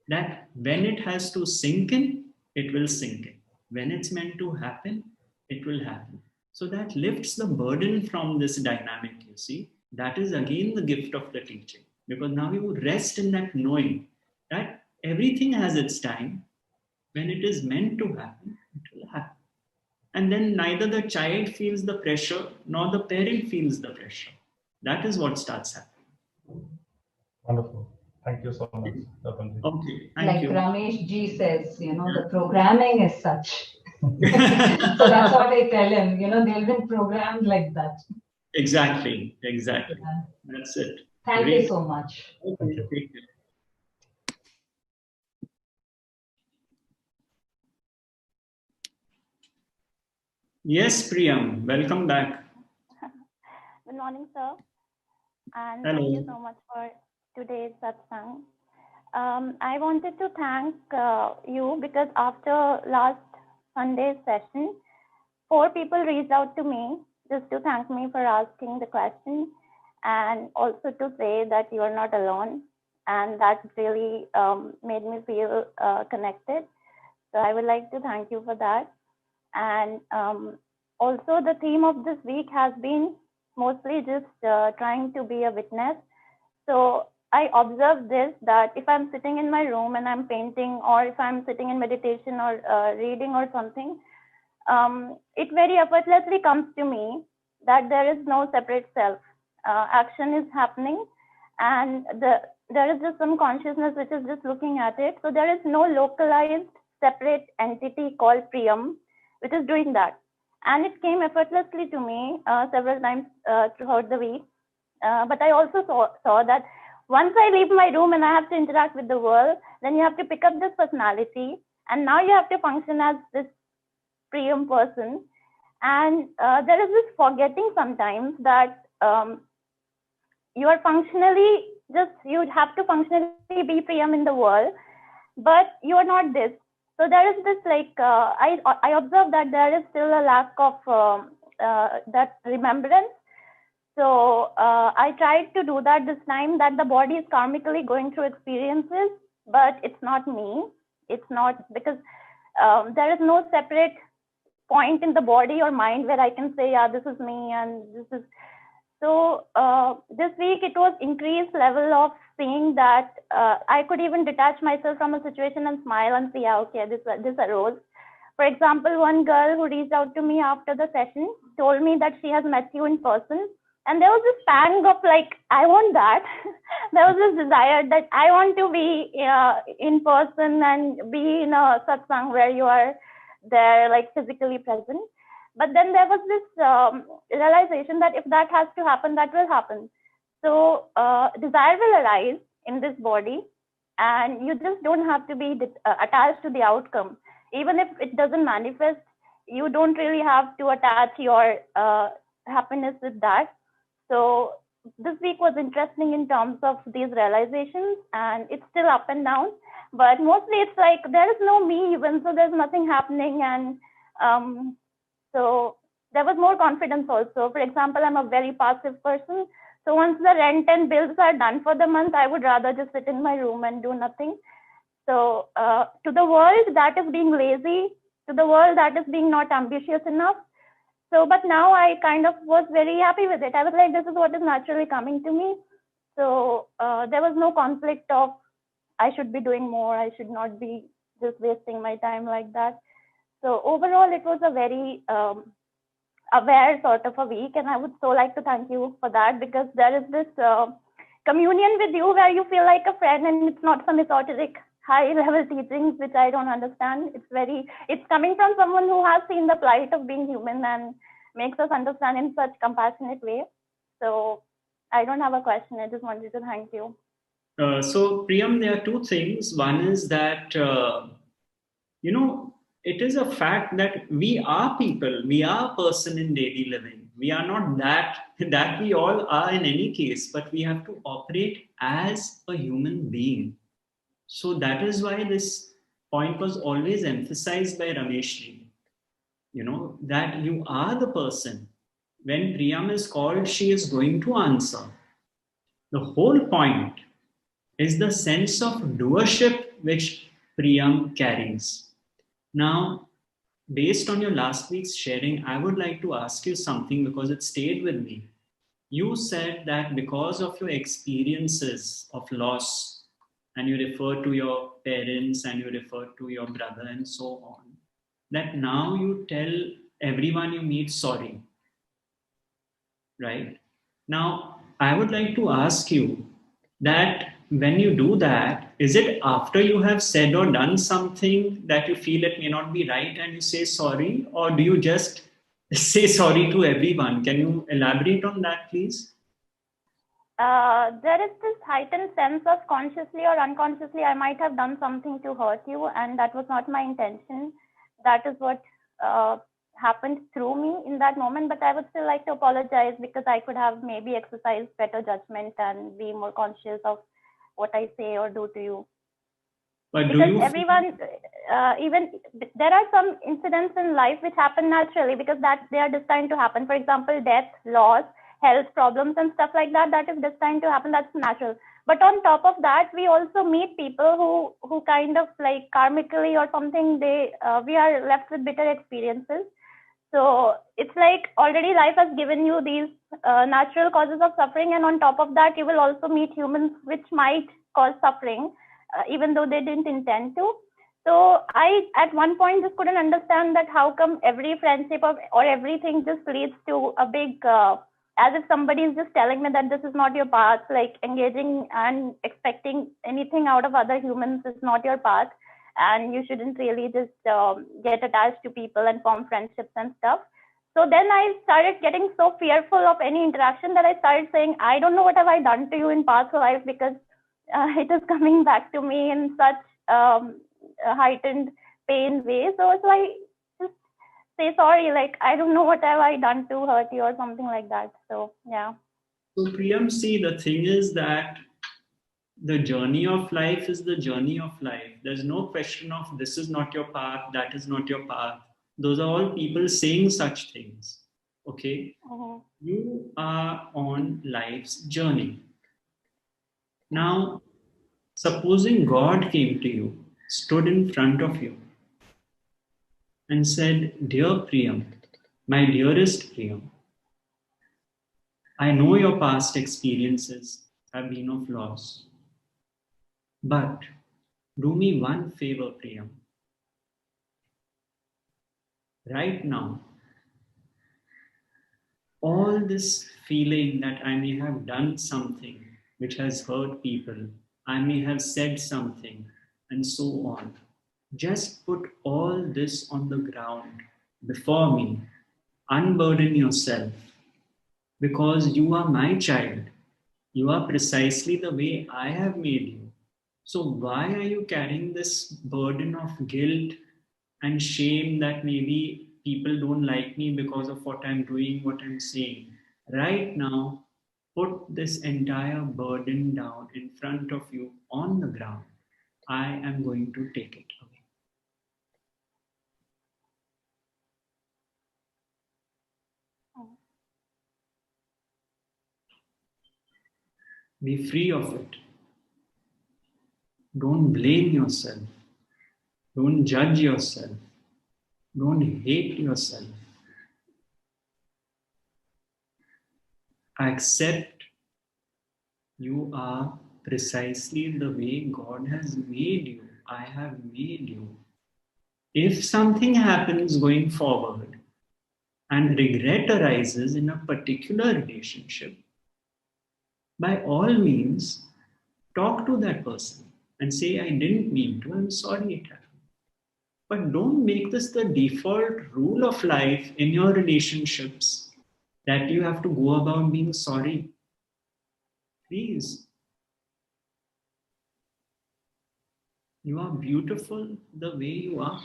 that when it has to sink in, it will sink in. When it's meant to happen, it will happen. So that lifts the burden from this dynamic, you see. That is again the gift of the teaching. Because now you rest in that knowing that everything has its time. When it is meant to happen, it will happen. And then neither the child feels the pressure nor the parent feels the pressure. That is what starts happening. Wonderful. Thank you so much, Gautam ji. Okay, like you. Ramesh ji says, the programming is such. So that's what I tell him, they've been programmed like that. Exactly. Yeah. That's it. Thank Great. you so much. Okay, thank you. Yes, Priyam, welcome back. Good morning, sir. And Hello. Thank you so much for today's satsang. I wanted to thank you because after last Sunday's session, 4 people reached out to me just to thank me for asking the question and also to say that you are not alone. And that really made me feel connected. So I would like to thank you for that. And also the theme of this week has been mostly just trying to be a witness. So I observed this, that if I'm sitting in my room and I'm painting, or if I'm sitting in meditation or reading or something, it very effortlessly comes to me that there is no separate self. Action is happening and there is just some consciousness which is just looking at it. So there is no localized separate entity called Priyam which is doing that. And it came effortlessly to me several times throughout the week. But I also saw that once I leave my room and I have to interact with the world, then you have to pick up this personality. And now you have to function as this Priyam person. And there is this forgetting sometimes that you are functionally you have to functionally be Priyam in the world, but you are not this. So there is this I observe that there is still a lack of that remembrance. So I tried to do that this time, that the body is karmically going through experiences, but it's not me. It's not, because there is no separate point in the body or mind where I can say, yeah, this is me and this is. So this week it was increased level of seeing that I could even detach myself from a situation and smile and see, yeah, okay, this arose. For example, one girl who reached out to me after the session told me that she has met you in person. And there was this pang of I want that. There was this desire that I want to be in person and be in a satsang where you are there, physically present. But then there was this realization that if that has to happen, that will happen. So desire will arise in this body, and you just don't have to be attached to the outcome. Even if it doesn't manifest, you don't really have to attach your happiness with that. So this week was interesting in terms of these realizations, and it's still up and down, but mostly it's like there is no me even, so there's nothing happening, and so there was more confidence also. For example, I'm a very passive person, so once the rent and bills are done for the month, I would rather just sit in my room and do nothing. So to the world that is being lazy, to the world that is being not ambitious enough. So, but now I kind of was very happy with it. I was like, this is what is naturally coming to me. So there was no conflict of I should be doing more, I should not be just wasting my time like that. So overall, it was a very aware sort of a week, and I would so like to thank you for that, because there is this communion with you where you feel like a friend, and it's not some esoteric high level teachings which I don't understand. It's coming from someone who has seen the plight of being human and makes us understand in such compassionate way. So I don't have a question, I just wanted to thank you. So Priyam, there are two things. One is that it is a fact that we are people, we are a person in daily living. We are not that we all are in any case, but we have to operate as a human being. So that is why this point was always emphasized by Rameshji, that you are the person. When Priyam is called, she is going to answer. The whole point is the sense of doership which Priyam carries. Now, based on your last week's sharing, I would like to ask you something because it stayed with me. You said that because of your experiences of loss, and you refer to your parents and you refer to your brother and so on, that now you tell everyone you meet sorry, right? Now, I would like to ask you that when you do that, is it after you have said or done something that you feel it may not be right and you say sorry, or do you just say sorry to everyone? Can you elaborate on that, please? There is this heightened sense of consciously or unconsciously I might have done something to hurt you, and that was not my intention. That is what happened through me in that moment, but I would still like to apologize because I could have maybe exercised better judgment and be more conscious of what I say or do to you. But because everyone, even there are some incidents in life which happen naturally because that they are destined to happen. For example, death, loss, health problems and stuff like that, that is destined to happen. That's natural. But on top of that, we also meet people who kind of like karmically or something, we are left with bitter experiences. So it's like already life has given you these natural causes of suffering, and on top of that, you will also meet humans which might cause suffering, even though they didn't intend to. So I, at one point, just couldn't understand that how come every friendship or everything just leads to a big, as if somebody is just telling me that this is not your path, like engaging and expecting anything out of other humans is not your path. And you shouldn't really just get attached to people and form friendships and stuff. So then I started getting so fearful of any interaction that I started saying, I don't know what have I done to you in past life, because it is coming back to me in such heightened pain way. So I just say sorry, like, I don't know what have I done to hurt you or something like that. So, yeah. So Priyam, see, the thing is that the journey of life is the journey of life. There's no question of this is not your path, that is not your path. Those are all people saying such things. Okay? Mm-hmm. You are on life's journey. Now, supposing God came to you, stood in front of you, and said, Dear Priyam, my dearest Priyam, I know your past experiences have been of loss. But do me one favor, Priyam. Right now, all this feeling that I may have done something which has hurt people, I may have said something, and so on. Just put all this on the ground before me. Unburden yourself, because you are my child. You are precisely the way I have made you. So why are you carrying this burden of guilt and shame that maybe people don't like me because of what I'm doing, what I'm saying? Right now, put this entire burden down in front of you on the ground. I am going to take it away. Be free of it. Don't blame yourself. Don't judge yourself. Don't hate yourself. Accept you are precisely the way God has made you. I have made you. If something happens going forward and regret arises in a particular relationship, by all means, talk to that person and say, I didn't mean to, I'm sorry it happened. But don't make this the default rule of life in your relationships that you have to go about being sorry. Please. You are beautiful the way you are.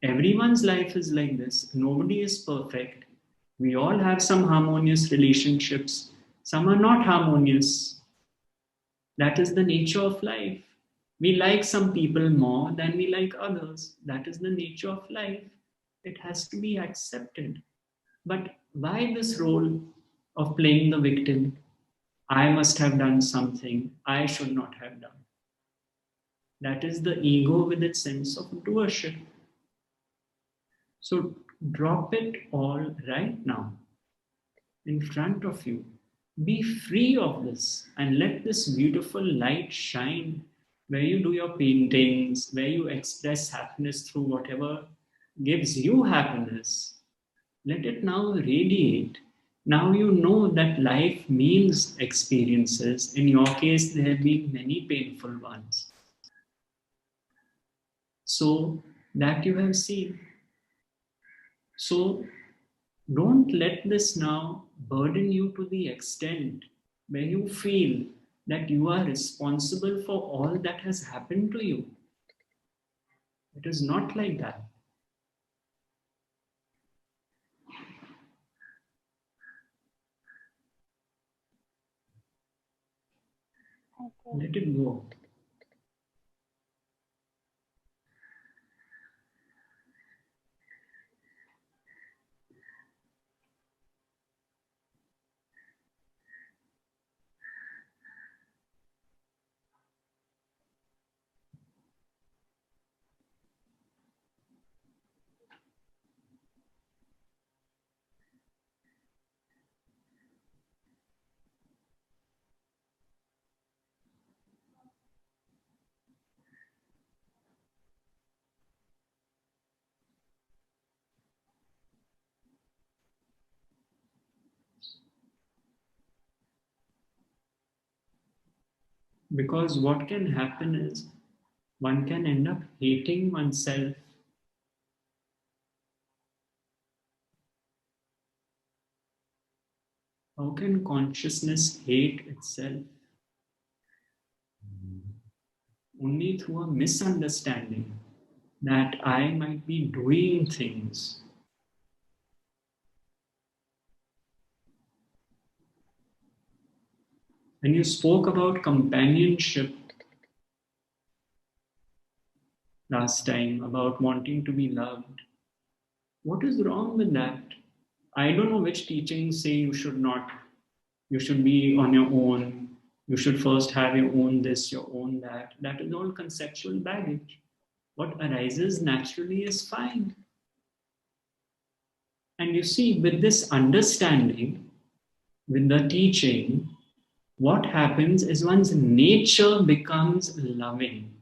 Everyone's life is like this. Nobody is perfect. We all have some harmonious relationships. Some are not harmonious. That is the nature of life. We like some people more than we like others. That is the nature of life. It has to be accepted. But why this role of playing the victim? I must have done something I should not have done. That is the ego with its sense of doership. So drop it all right now in front of you. Be free of this and let this beautiful light shine where you do your paintings, where you express happiness through whatever gives you happiness. Let it now radiate. Now you know that life means experiences. In your case, there have been many painful ones. So that you have seen. So don't let this now burden you to the extent where you feel that you are responsible for all that has happened to you. It is not like that. Let it go. Because what can happen is one can end up hating oneself. How can consciousness hate itself? Only through a misunderstanding that I might be doing things. When you spoke about companionship last time, about wanting to be loved, what is wrong with that? I don't know which teachings say you should not. You should be on your own. You should first have your own this, your own that. That is all conceptual baggage. What arises naturally is fine. And you see, with this understanding, with the teaching, what happens is one's nature becomes loving.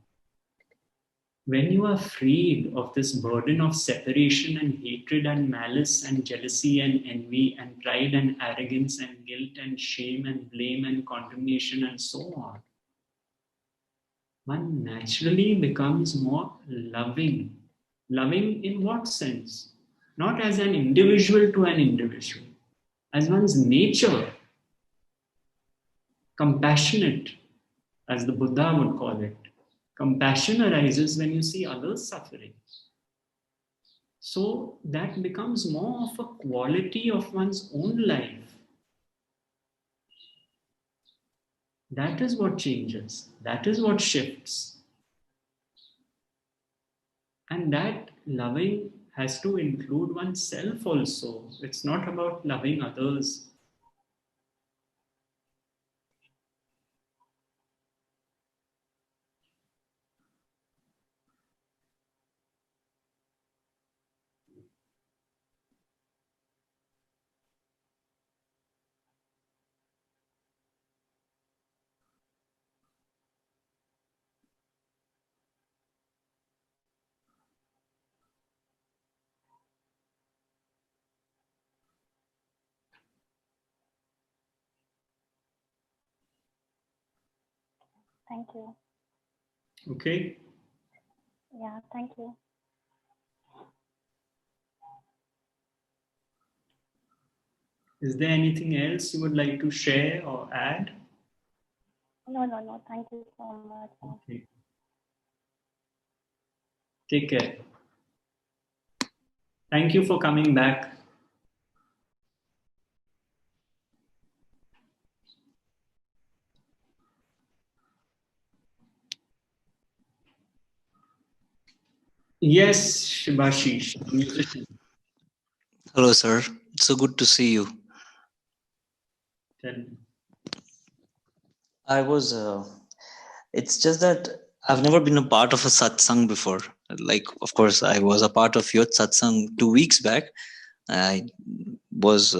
When you are freed of this burden of separation and hatred and malice and jealousy and envy and pride and arrogance and guilt and shame and blame and condemnation and so on, one naturally becomes more loving. Loving in what sense? Not as an individual to an individual, as one's nature. Compassionate, as the Buddha would call it. Compassion arises when you see others suffering. So that becomes more of a quality of one's own life. That is what changes. That is what shifts. And that loving has to include oneself also. It's not about loving others. Thank you. Okay? Yeah, thank you. Is there anything else you would like to share or add? No. Thank you so much. Okay. Take care. Thank you for coming back. Yes, Shibashish, musician. Hello, sir. It's so good to see you. Tell me. It's just that I've never been a part of a satsang before. Like, of course, I was a part of your satsang 2 weeks back. I was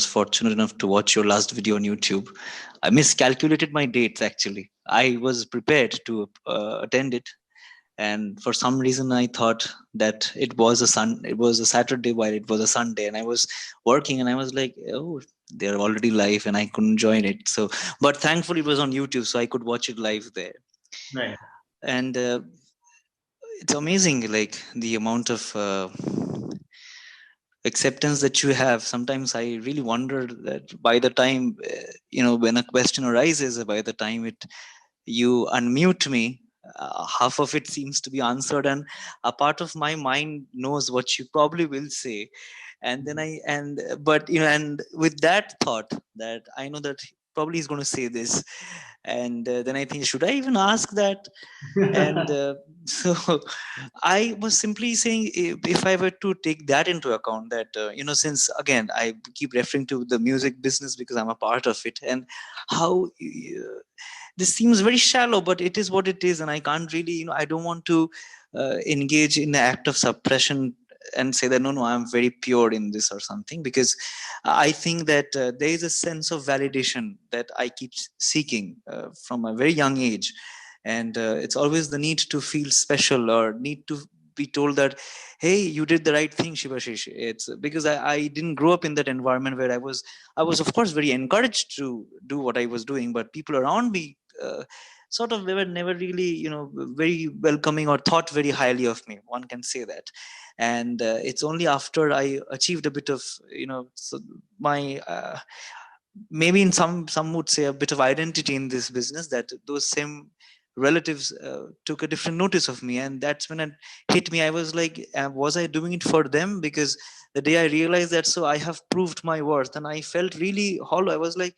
fortunate enough to watch your last video on YouTube. I miscalculated my dates, actually. I was prepared to attend it. And for some reason, I thought that it was a Saturday while it was a Sunday, and I was working, and I was like, oh, they're already live, and I couldn't join it. So, but thankfully, it was on YouTube, so I could watch it live there. Right. And it's amazing, like the amount of acceptance that you have. Sometimes I really wonder that by the time when a question arises, by the time you unmute me, half of it seems to be answered, and a part of my mind knows what you probably will say. And then and with that thought that I know that probably he's going to say this, and then I think, should I even ask that? And so I was simply saying, if I were to take that into account, that since again I keep referring to the music business because I'm a part of it, and how this seems very shallow, but it is what it is, and I can't really, I don't want to engage in the act of suppression and say that no, I'm very pure in this or something, because I think that there is a sense of validation that I keep seeking from a very young age. And it's always the need to feel special or need to be told that, hey, you did the right thing, Shivashish. It's because I didn't grow up in that environment where I was of course very encouraged to do what I was doing, but people around me sort of, they were never really very welcoming or thought very highly of me, one can say that. And it's only after I achieved a bit of so my maybe in some would say a bit of identity in this business, that those same relatives took a different notice of me, and that's when it hit me. I was like, was I doing it for them? Because the day I realized that, so I have proved my worth, and I felt really hollow. I was like,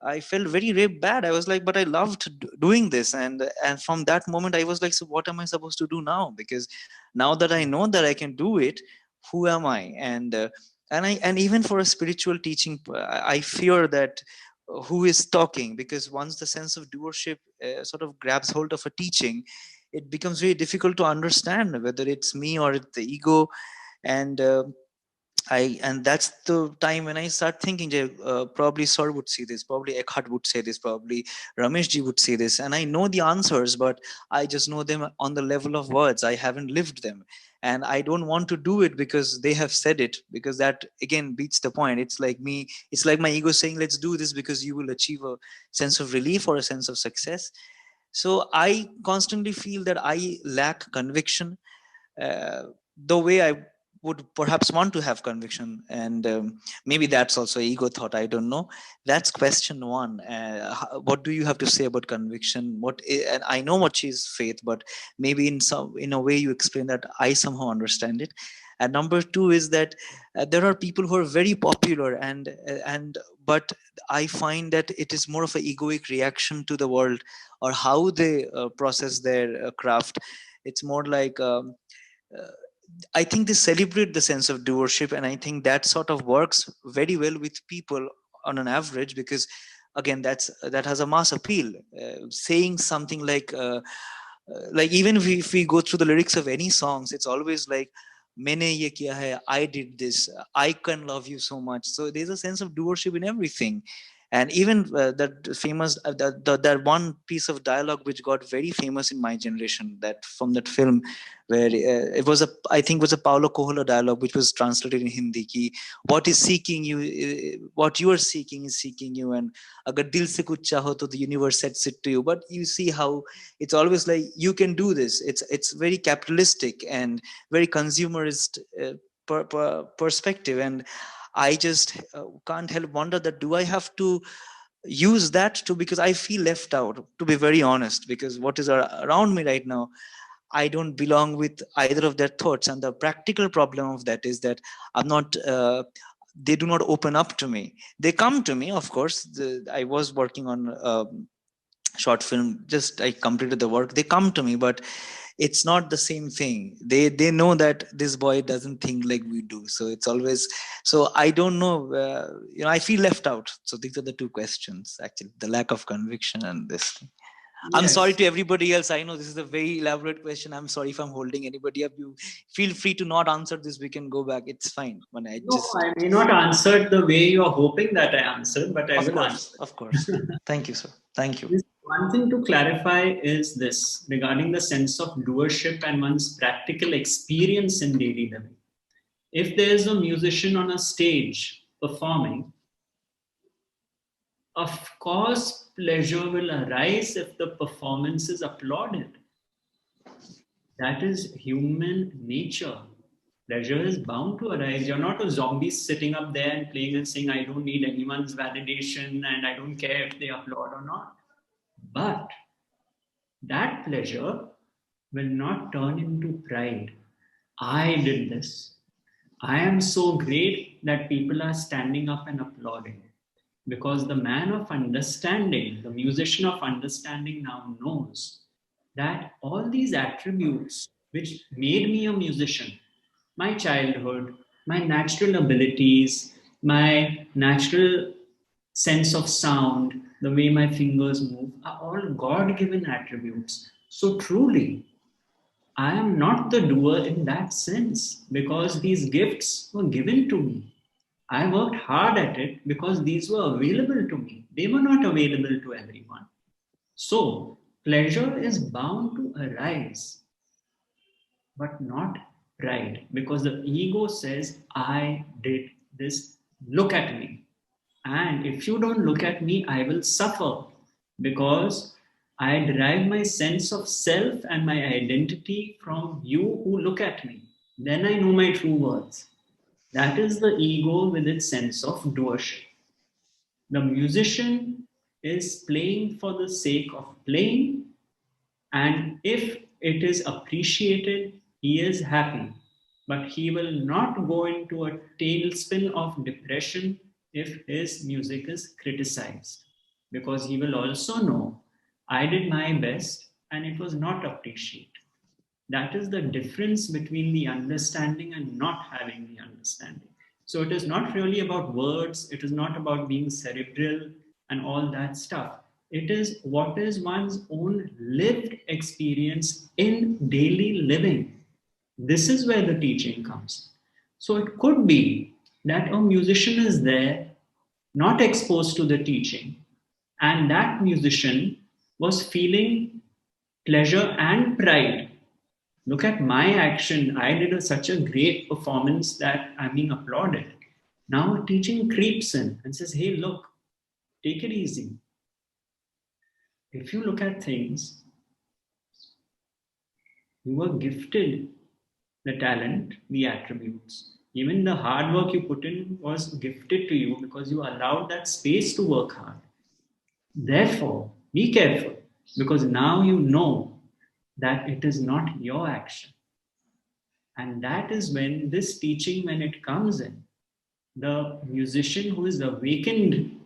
I felt very bad. I was like, but I loved doing this, and from that moment I was like, so what am I supposed to do now? Because now that I know that I can do it, who am I? And even for a spiritual teaching, I fear that who is talking, because once the sense of doership sort of grabs hold of a teaching, it becomes very difficult to understand whether it's me or it's the ego. And and that's the time when I start thinking, probably Sir would see this, probably Eckhart would say this, probably Rameshji would say this, and I know the answers, but I just know them on the level of words. I haven't lived them, and I don't want to do it because they have said it, because that again beats the point. It's like my ego saying, let's do this because you will achieve a sense of relief or a sense of success. So I constantly feel that I lack conviction, uh, the way I would perhaps want to have conviction. And maybe that's also ego thought, I don't know. That's question one. What do you have to say about conviction? And I know what is faith, but maybe in a way you explain that I somehow understand it. And number two is that there are people who are very popular, but I find that it is more of an egoic reaction to the world or how they process their craft. It's more like I think they celebrate the sense of doership, and I think that sort of works very well with people on an average, because again, that has a mass appeal. Saying something like even if we go through the lyrics of any songs, it's always like maine ye kiya hai, I did this, I can love you so much. So there's a sense of doership in everything. And even that famous that one piece of dialogue which got very famous in my generation, that from that film, where it was I think it was a Paulo Coelho dialogue which was translated in Hindi, ki what is seeking you, what you are seeking is seeking you, and agar dil se kuch chaho to the universe sets it to you. But you see how it's always like you can do this. It's very capitalistic and very consumerist perspective. And I just can't help wonder that do I have to use that to, because I feel left out, to be very honest, because what is around me right now, I don't belong with either of their thoughts. And the practical problem of that is that I'm not they do not open up to me. They come to me, of course. I was working on short film, just I completed the work, they come to me, but it's not the same thing. They know that this boy doesn't think like we do, so it's always, so I don't know, I feel left out. So these are the two questions, actually, the lack of conviction and this thing. I'm sorry to everybody else. I know this is a very elaborate question. I'm sorry if I'm holding anybody up. You feel free to not answer this. We can go back. It's fine. When I may not answer the way you're hoping that I answered, but I will answer. Of course. Thank you, sir. Thank you. One thing to clarify is this regarding the sense of doership and one's practical experience in daily living. If there's a musician on a stage performing, of course, pleasure will arise if the performance is applauded. That is human nature. Pleasure is bound to arise. You're not a zombie sitting up there and playing and saying, I don't need anyone's validation and I don't care if they applaud or not. But that pleasure will not turn into pride. I did this. I am so great that people are standing up and applauding. Because the man of understanding, the musician of understanding now knows that all these attributes which made me a musician, my childhood, my natural abilities, my natural sense of sound, the way my fingers move, are all God-given attributes. So truly, I am not the doer in that sense, because these gifts were given to me. I worked hard at it because these were available to me. They were not available to everyone. So, pleasure is bound to arise, but not pride, because the ego says, I did this, look at me. And if you don't look at me, I will suffer, because I derive my sense of self and my identity from you who look at me. Then I know my true worth. That is the ego with its sense of doership. The musician is playing for the sake of playing, and if it is appreciated, he is happy. But he will not go into a tailspin of depression if his music is criticized, because he will also know, I did my best and it was not appreciated. That is the difference between the understanding and not having the understanding. So it is not really about words. It is not about being cerebral and all that stuff. It is what is one's own lived experience in daily living. This is where the teaching comes. So it could be that a musician is there, not exposed to the teaching, and that musician was feeling pleasure and pride. Look at my action. I did such a great performance that I'm being applauded. Now teaching creeps in and says, hey, look, take it easy. If you look at things, you were gifted the talent, the attributes. Even the hard work you put in was gifted to you because you allowed that space to work hard. Therefore, be careful, because now you know that it is not your action. And that is when this teaching, when it comes in, the musician who is awakened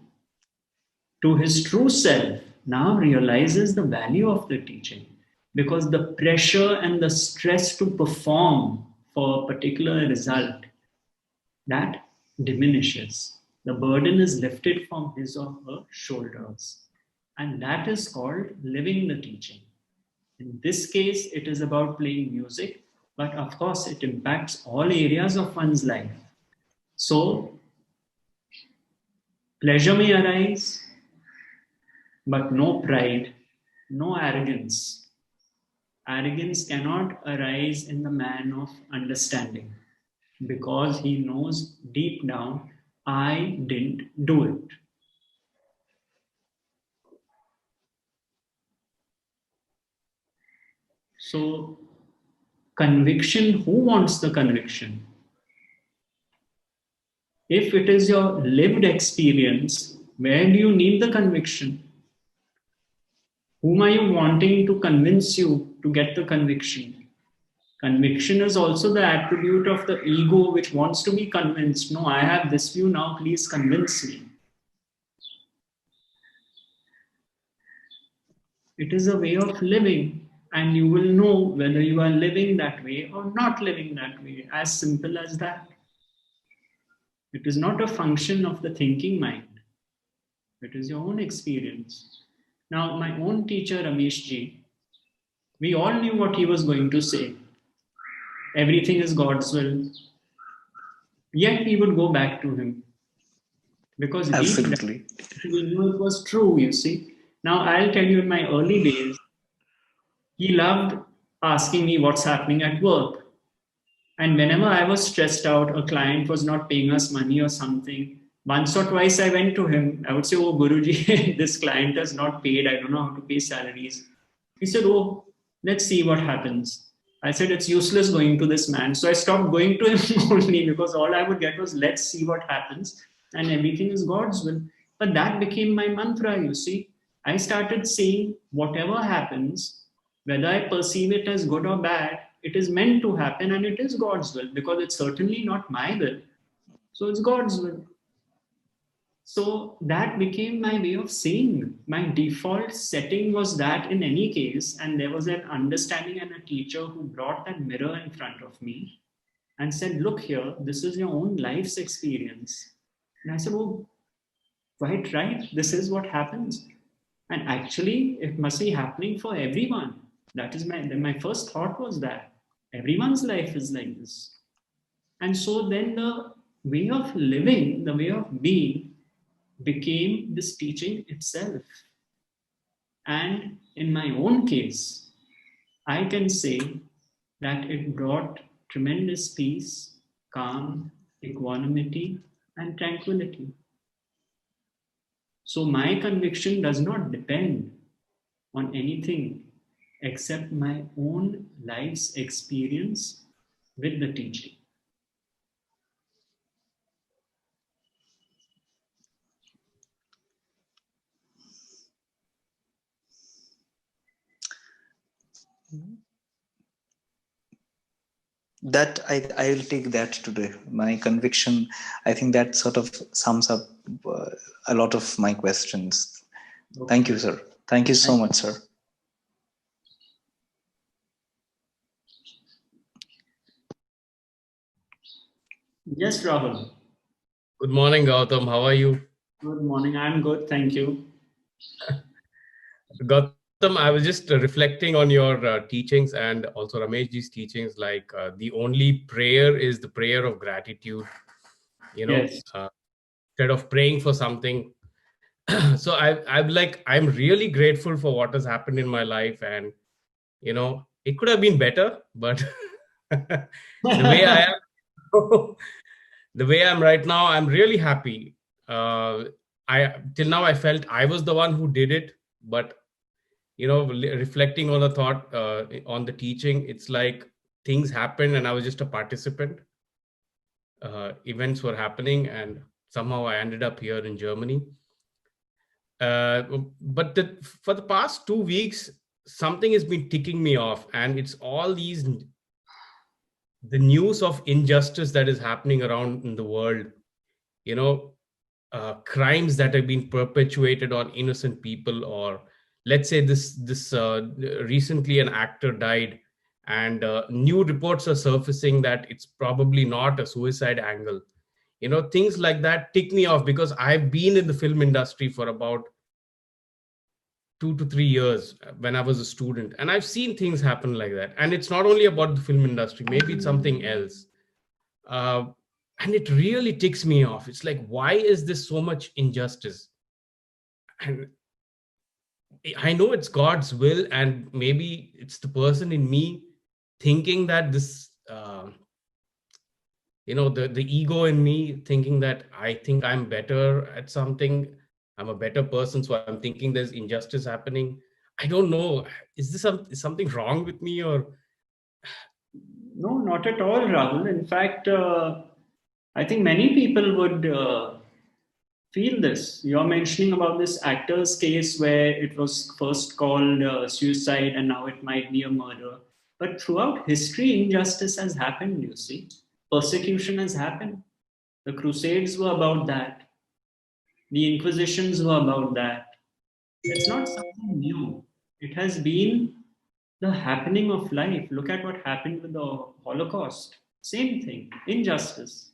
to his true self now realizes the value of the teaching, because the pressure and the stress to perform for a particular result, that diminishes. The burden is lifted from his or her shoulders. And that is called living the teaching. In this case, it is about playing music, but of course, it impacts all areas of one's life. So, pleasure may arise, but no pride, no arrogance. Arrogance cannot arise in the man of understanding, because he knows deep down, I didn't do it. So, conviction, who wants the conviction? If it is your lived experience, where do you need the conviction? Whom are you wanting to convince you to get the conviction? Conviction is also the attribute of the ego which wants to be convinced. No, I have this view now, please convince me. It is a way of living, and you will know whether you are living that way or not living that way. As simple as that. It is not a function of the thinking mind. It is your own experience. Now, my own teacher, Ramesh ji, we all knew what he was going to say. Everything is God's will. Yet we would go back to him. Because Absolutely. we knew it was true, you see. Now, I'll tell you, in my early days, he loved asking me what's happening at work. And whenever I was stressed out, a client was not paying us money or something, once or twice I went to him. I would say, oh, Guruji, this client has not paid. I don't know how to pay salaries. He said, oh, let's see what happens. I said, it's useless going to this man. So I stopped going to him only, because all I would get was, let's see what happens. And everything is God's will. But that became my mantra, you see. I started saying, whatever happens, whether I perceive it as good or bad, it is meant to happen, and it is God's will, because it's certainly not my will. So it's God's will. So that became my way of saying. My default setting was that in any case, and there was an understanding and a teacher who brought that mirror in front of me and said, look here, this is your own life's experience. And I said, oh, quite right, this is what happens. And actually, it must be happening for everyone. That is my first thought was that everyone's life is like this. And so then the way of living, the way of being, became this teaching itself. And in my own case, I can say that it brought tremendous peace, calm, equanimity, and tranquility. So my conviction does not depend on anything except my own life's experience with the teaching. That I'll take that today. My conviction, I think that sort of sums up a lot of my questions. Okay. Thank you, sir. Thank you so much, sir. Yes, Rahul. Good morning, Gautam. How are you? Good morning. I'm good. Thank you. Gautam, I was just reflecting on your teachings and also Rameshji's teachings, like the only prayer is the prayer of gratitude, you know, yes. Instead of praying for something. So I'm really grateful for what has happened in my life. And, you know, it could have been better, but the way I am, the way I'm right now, I'm really happy. Till now I felt I was the one who did it, but you know, reflecting on the thought, on the teaching, it's like things happened and I was just a participant. Events were happening and somehow I ended up here in Germany. But for the past 2 weeks, something has been ticking me off, and it's all these the news of injustice that is happening around in the world, crimes that have been perpetuated on innocent people, or let's say this recently an actor died, and new reports are surfacing that it's probably not a suicide angle. Things like that tick me off, because I've been in the film industry for about 2 to 3 years when I was a student, and I've seen things happen like that. And it's not only about the film industry, maybe it's something else. And it really ticks me off. It's like, why is this so much injustice? And I know it's God's will, and maybe it's the person in me thinking that this, the ego in me thinking that I think I'm better at something. I'm a better person, so I'm thinking there's injustice happening. I don't know. Is something wrong with me, or? No, not at all, Rahul. In fact, I think many people would feel this. You're mentioning about this actor's case where it was first called suicide and now it might be a murder. But throughout history, injustice has happened, you see. Persecution has happened. The Crusades were about that. The Inquisitions were about that. It's not something new. It has been the happening of life. Look at what happened with the Holocaust. Same thing, injustice.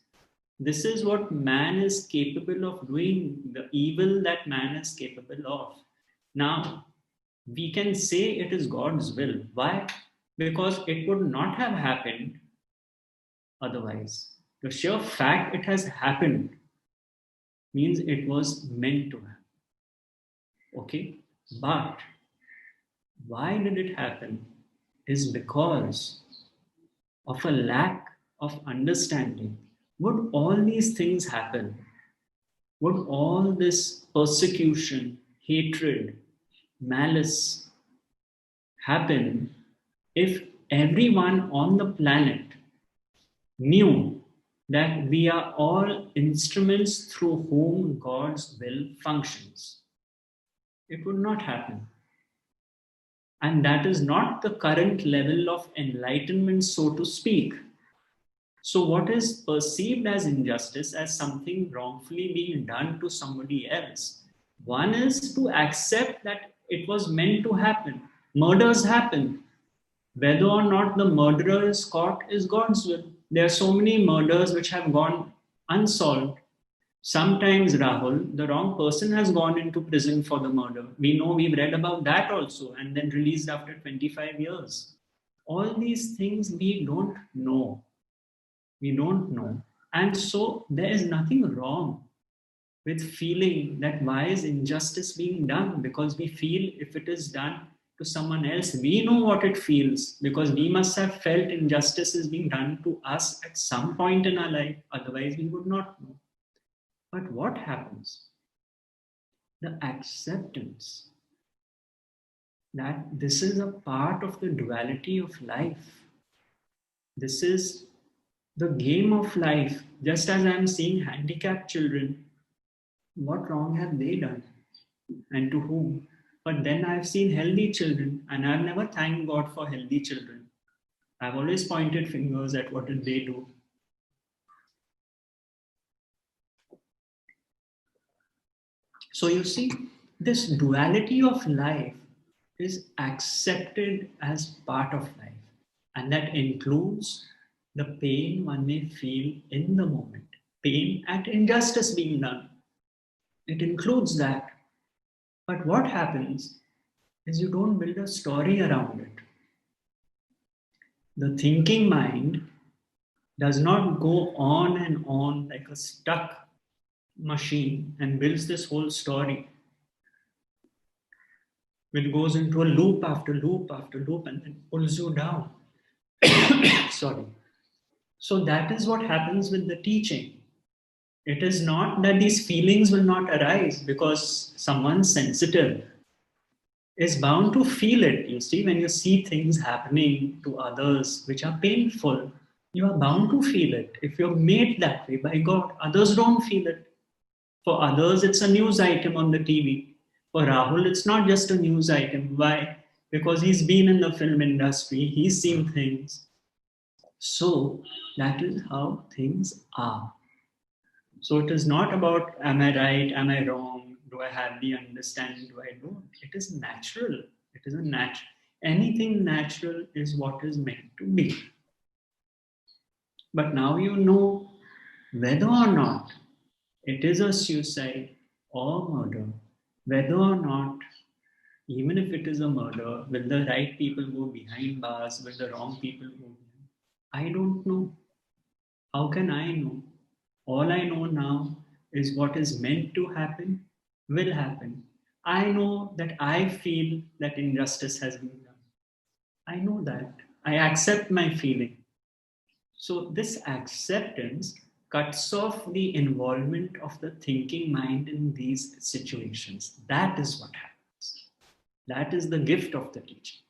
This is what man is capable of doing, the evil that man is capable of. Now, we can say it is God's will. Why? Because it would not have happened otherwise. The sheer fact it has happened means it was meant to happen. Okay? But why did it happen is because of a lack of understanding. Would all these things happen? Would all this persecution, hatred, malice happen if everyone on the planet knew that we are all instruments through whom God's will functions? It would not happen. And that is not the current level of enlightenment, so to speak. So what is perceived as injustice, as something wrongfully being done to somebody else? One is to accept that it was meant to happen. Murders happen. Whether or not the murderer is caught is God's will. There are so many murders which have gone unsolved. Sometimes, Rahul, the wrong person has gone into prison for the murder. We know, we've read about that also, and then released after 25 years. All these things we don't know. We don't know. And so there is nothing wrong with feeling that why is injustice being done? Because we feel if it is done to someone else, we know what it feels, because we must have felt injustice is being done to us at some point in our life. Otherwise, we would not know. But what happens? The acceptance that this is a part of the duality of life. This is the game of life. Just as I'm seeing handicapped children, what wrong have they done? And to whom? But then I've seen healthy children, and I've never thanked God for healthy children. I've always pointed fingers at what did they do. So you see, this duality of life is accepted as part of life. And that includes the pain one may feel in the moment. Pain at injustice being done. It includes that. But what happens is you don't build a story around it. The thinking mind does not go on and on like a stuck machine and builds this whole story. It goes into a loop after loop after loop and then pulls you down. Sorry. So that is what happens with the teaching. It is not that these feelings will not arise, because someone sensitive is bound to feel it. You see, when you see things happening to others which are painful, you are bound to feel it. If you're made that way by God, others don't feel it. For others, it's a news item on the TV. For Rahul, it's not just a news item. Why? Because he's been in the film industry, he's seen things. So that is how things are. So it is not about am I right, am I wrong, do I have the understanding, do I don't. It is natural. It is a natural. Anything natural is what is meant to be. But now you know whether or not it is a suicide or murder, whether or not, even if it is a murder, will the right people go behind bars, will the wrong people go behind? I don't know. How can I know? All I know now is what is meant to happen will happen. I know that I feel that injustice has been done. I know that. I accept my feeling. So this acceptance cuts off the involvement of the thinking mind in these situations. That is what happens. That is the gift of the teaching.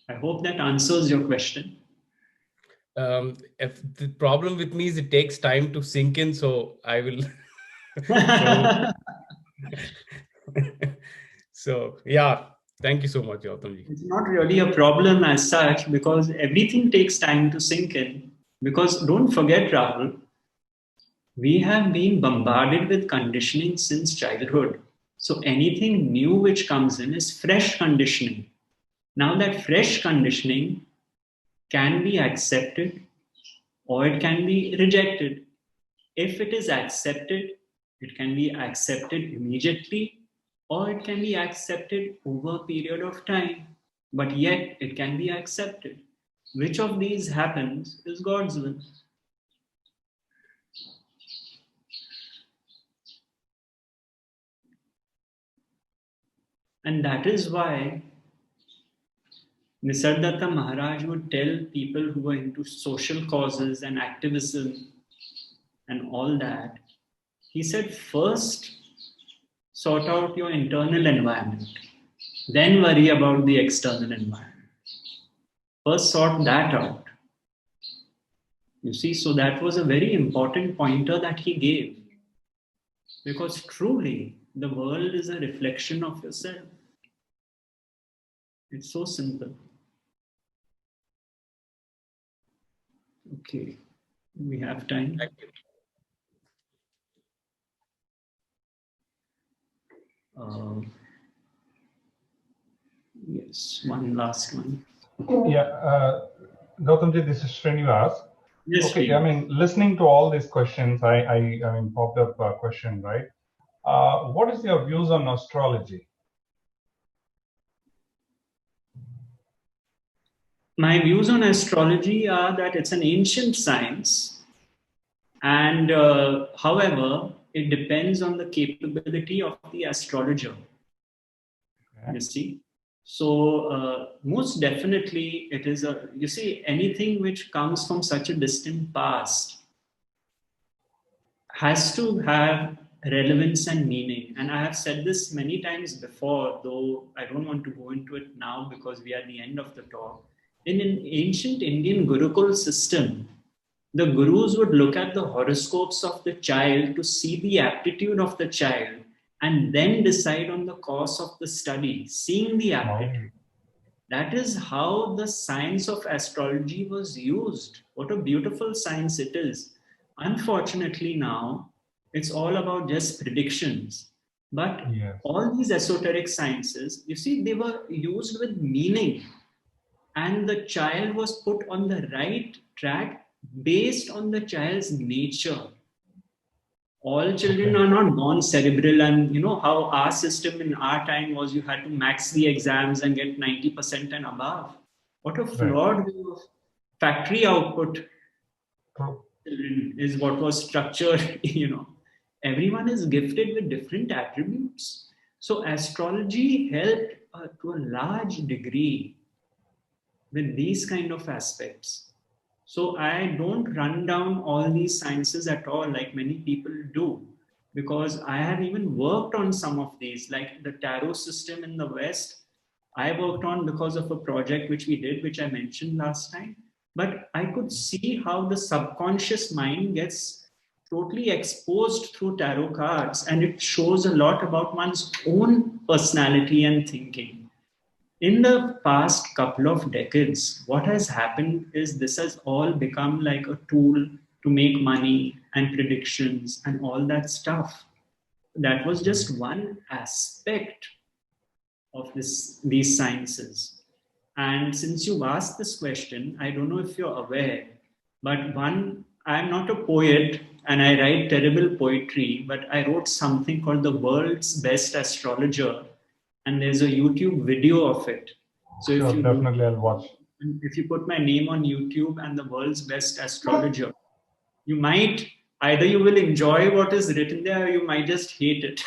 I hope that answers your question. If the problem with me is it takes time to sink in, so I will. So yeah, thank you so much, Gautamji. It's not really a problem as such, because everything takes time to sink in. Because don't forget, Rahul, we have been bombarded with conditioning since childhood. So anything new which comes in is fresh conditioning. Now that fresh conditioning can be accepted or it can be rejected. If it is accepted, it can be accepted immediately or it can be accepted over a period of time, but yet it can be accepted. Which of these happens is God's will. And that is why Nisargadatta Maharaj would tell people who were into social causes and activism and all that, he said, first sort out your internal environment, then worry about the external environment. First sort that out. You see, so that was a very important pointer that he gave. Because truly, the world is a reflection of yourself. It's so simple. Okay, we have time. Thank you. Yes, one last one. Yeah, Gautamji, this is Srinivas. Yes, Okay, Priyam. I mean, listening to all these questions, I mean, popped up a question, right? What is your views on astrology? My views on astrology are that it's an ancient science, and however, it depends on the capability of the astrologer. Okay. You see, so most definitely it is a, you see, anything which comes from such a distant past has to have relevance and meaning. And I have said this many times before, though I don't want to go into it now because we are at the end of the talk. In an ancient Indian Gurukul system, the gurus would look at the horoscopes of the child to see the aptitude of the child and then decide on the course of the study, seeing the aptitude. That is how the science of astrology was used. What a beautiful science it is. Unfortunately, now it's all about just predictions. But Yes. all these esoteric sciences, you see, they were used with meaning. And the child was put on the right track based on the child's nature. All children are not born cerebral, and you know how our system in our time was, you had to max the exams and get 90% and above. What a flawed view of factory output children is what was structured. Everyone is gifted with different attributes. So astrology helped to a large degree with these kind of aspects. So I don't run down all these sciences at all like many people do, because I have even worked on some of these, like the tarot system in the West. I worked on because of a project which we did, which I mentioned last time. But I could see how the subconscious mind gets totally exposed through tarot cards, and it shows a lot about one's own personality and thinking. in the past couple of decades, what has happened is this has all become like a tool to make money and predictions and all that stuff. That was just one aspect of these sciences. And since you asked this question, I don't know if you're aware, but I'm not a poet and I write terrible poetry, but I wrote something called The World's Best Astrologer, and there's a YouTube video of it. So Sure, if you definitely I'll watch. If you put my name on YouTube and The World's Best Astrologer, you might, either you will enjoy what is written there or you might just hate it.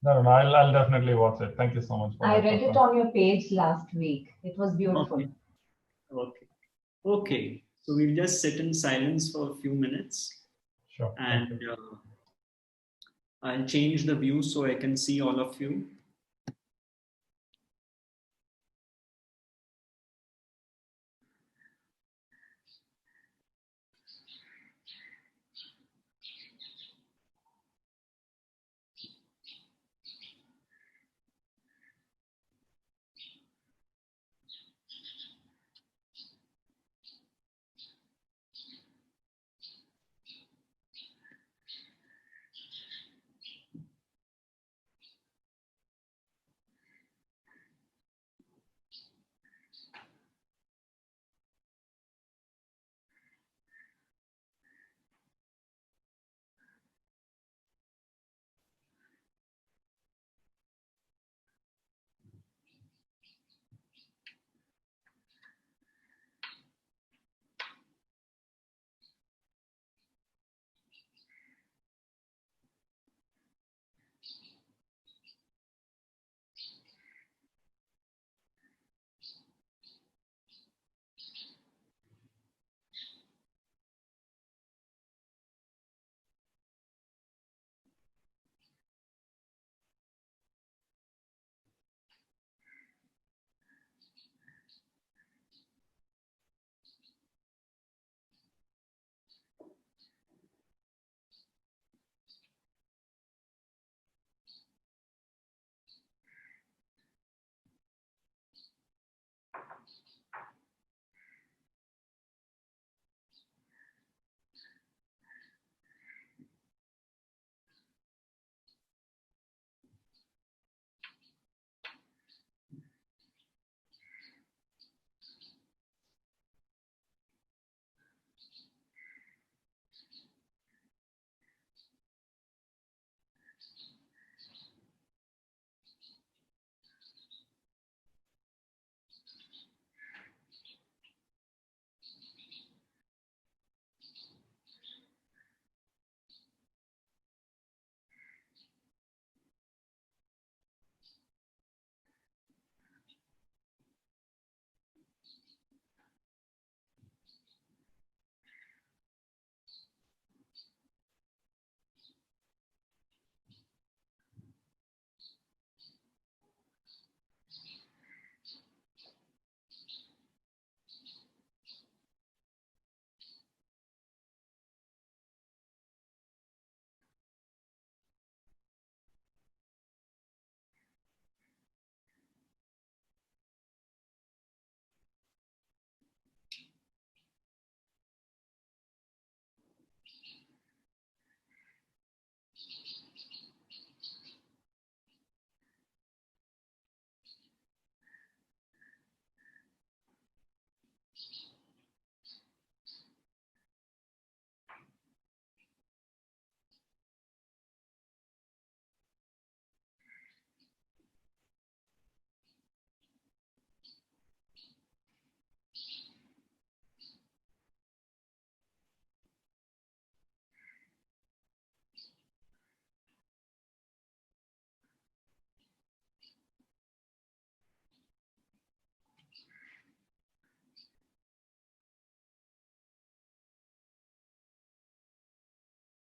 No, I'll definitely watch it. Thank you so much. I read it on your page last week. It was beautiful. Okay. So we'll just sit in silence for a few minutes. Sure. And I'll change the view so I can see all of you.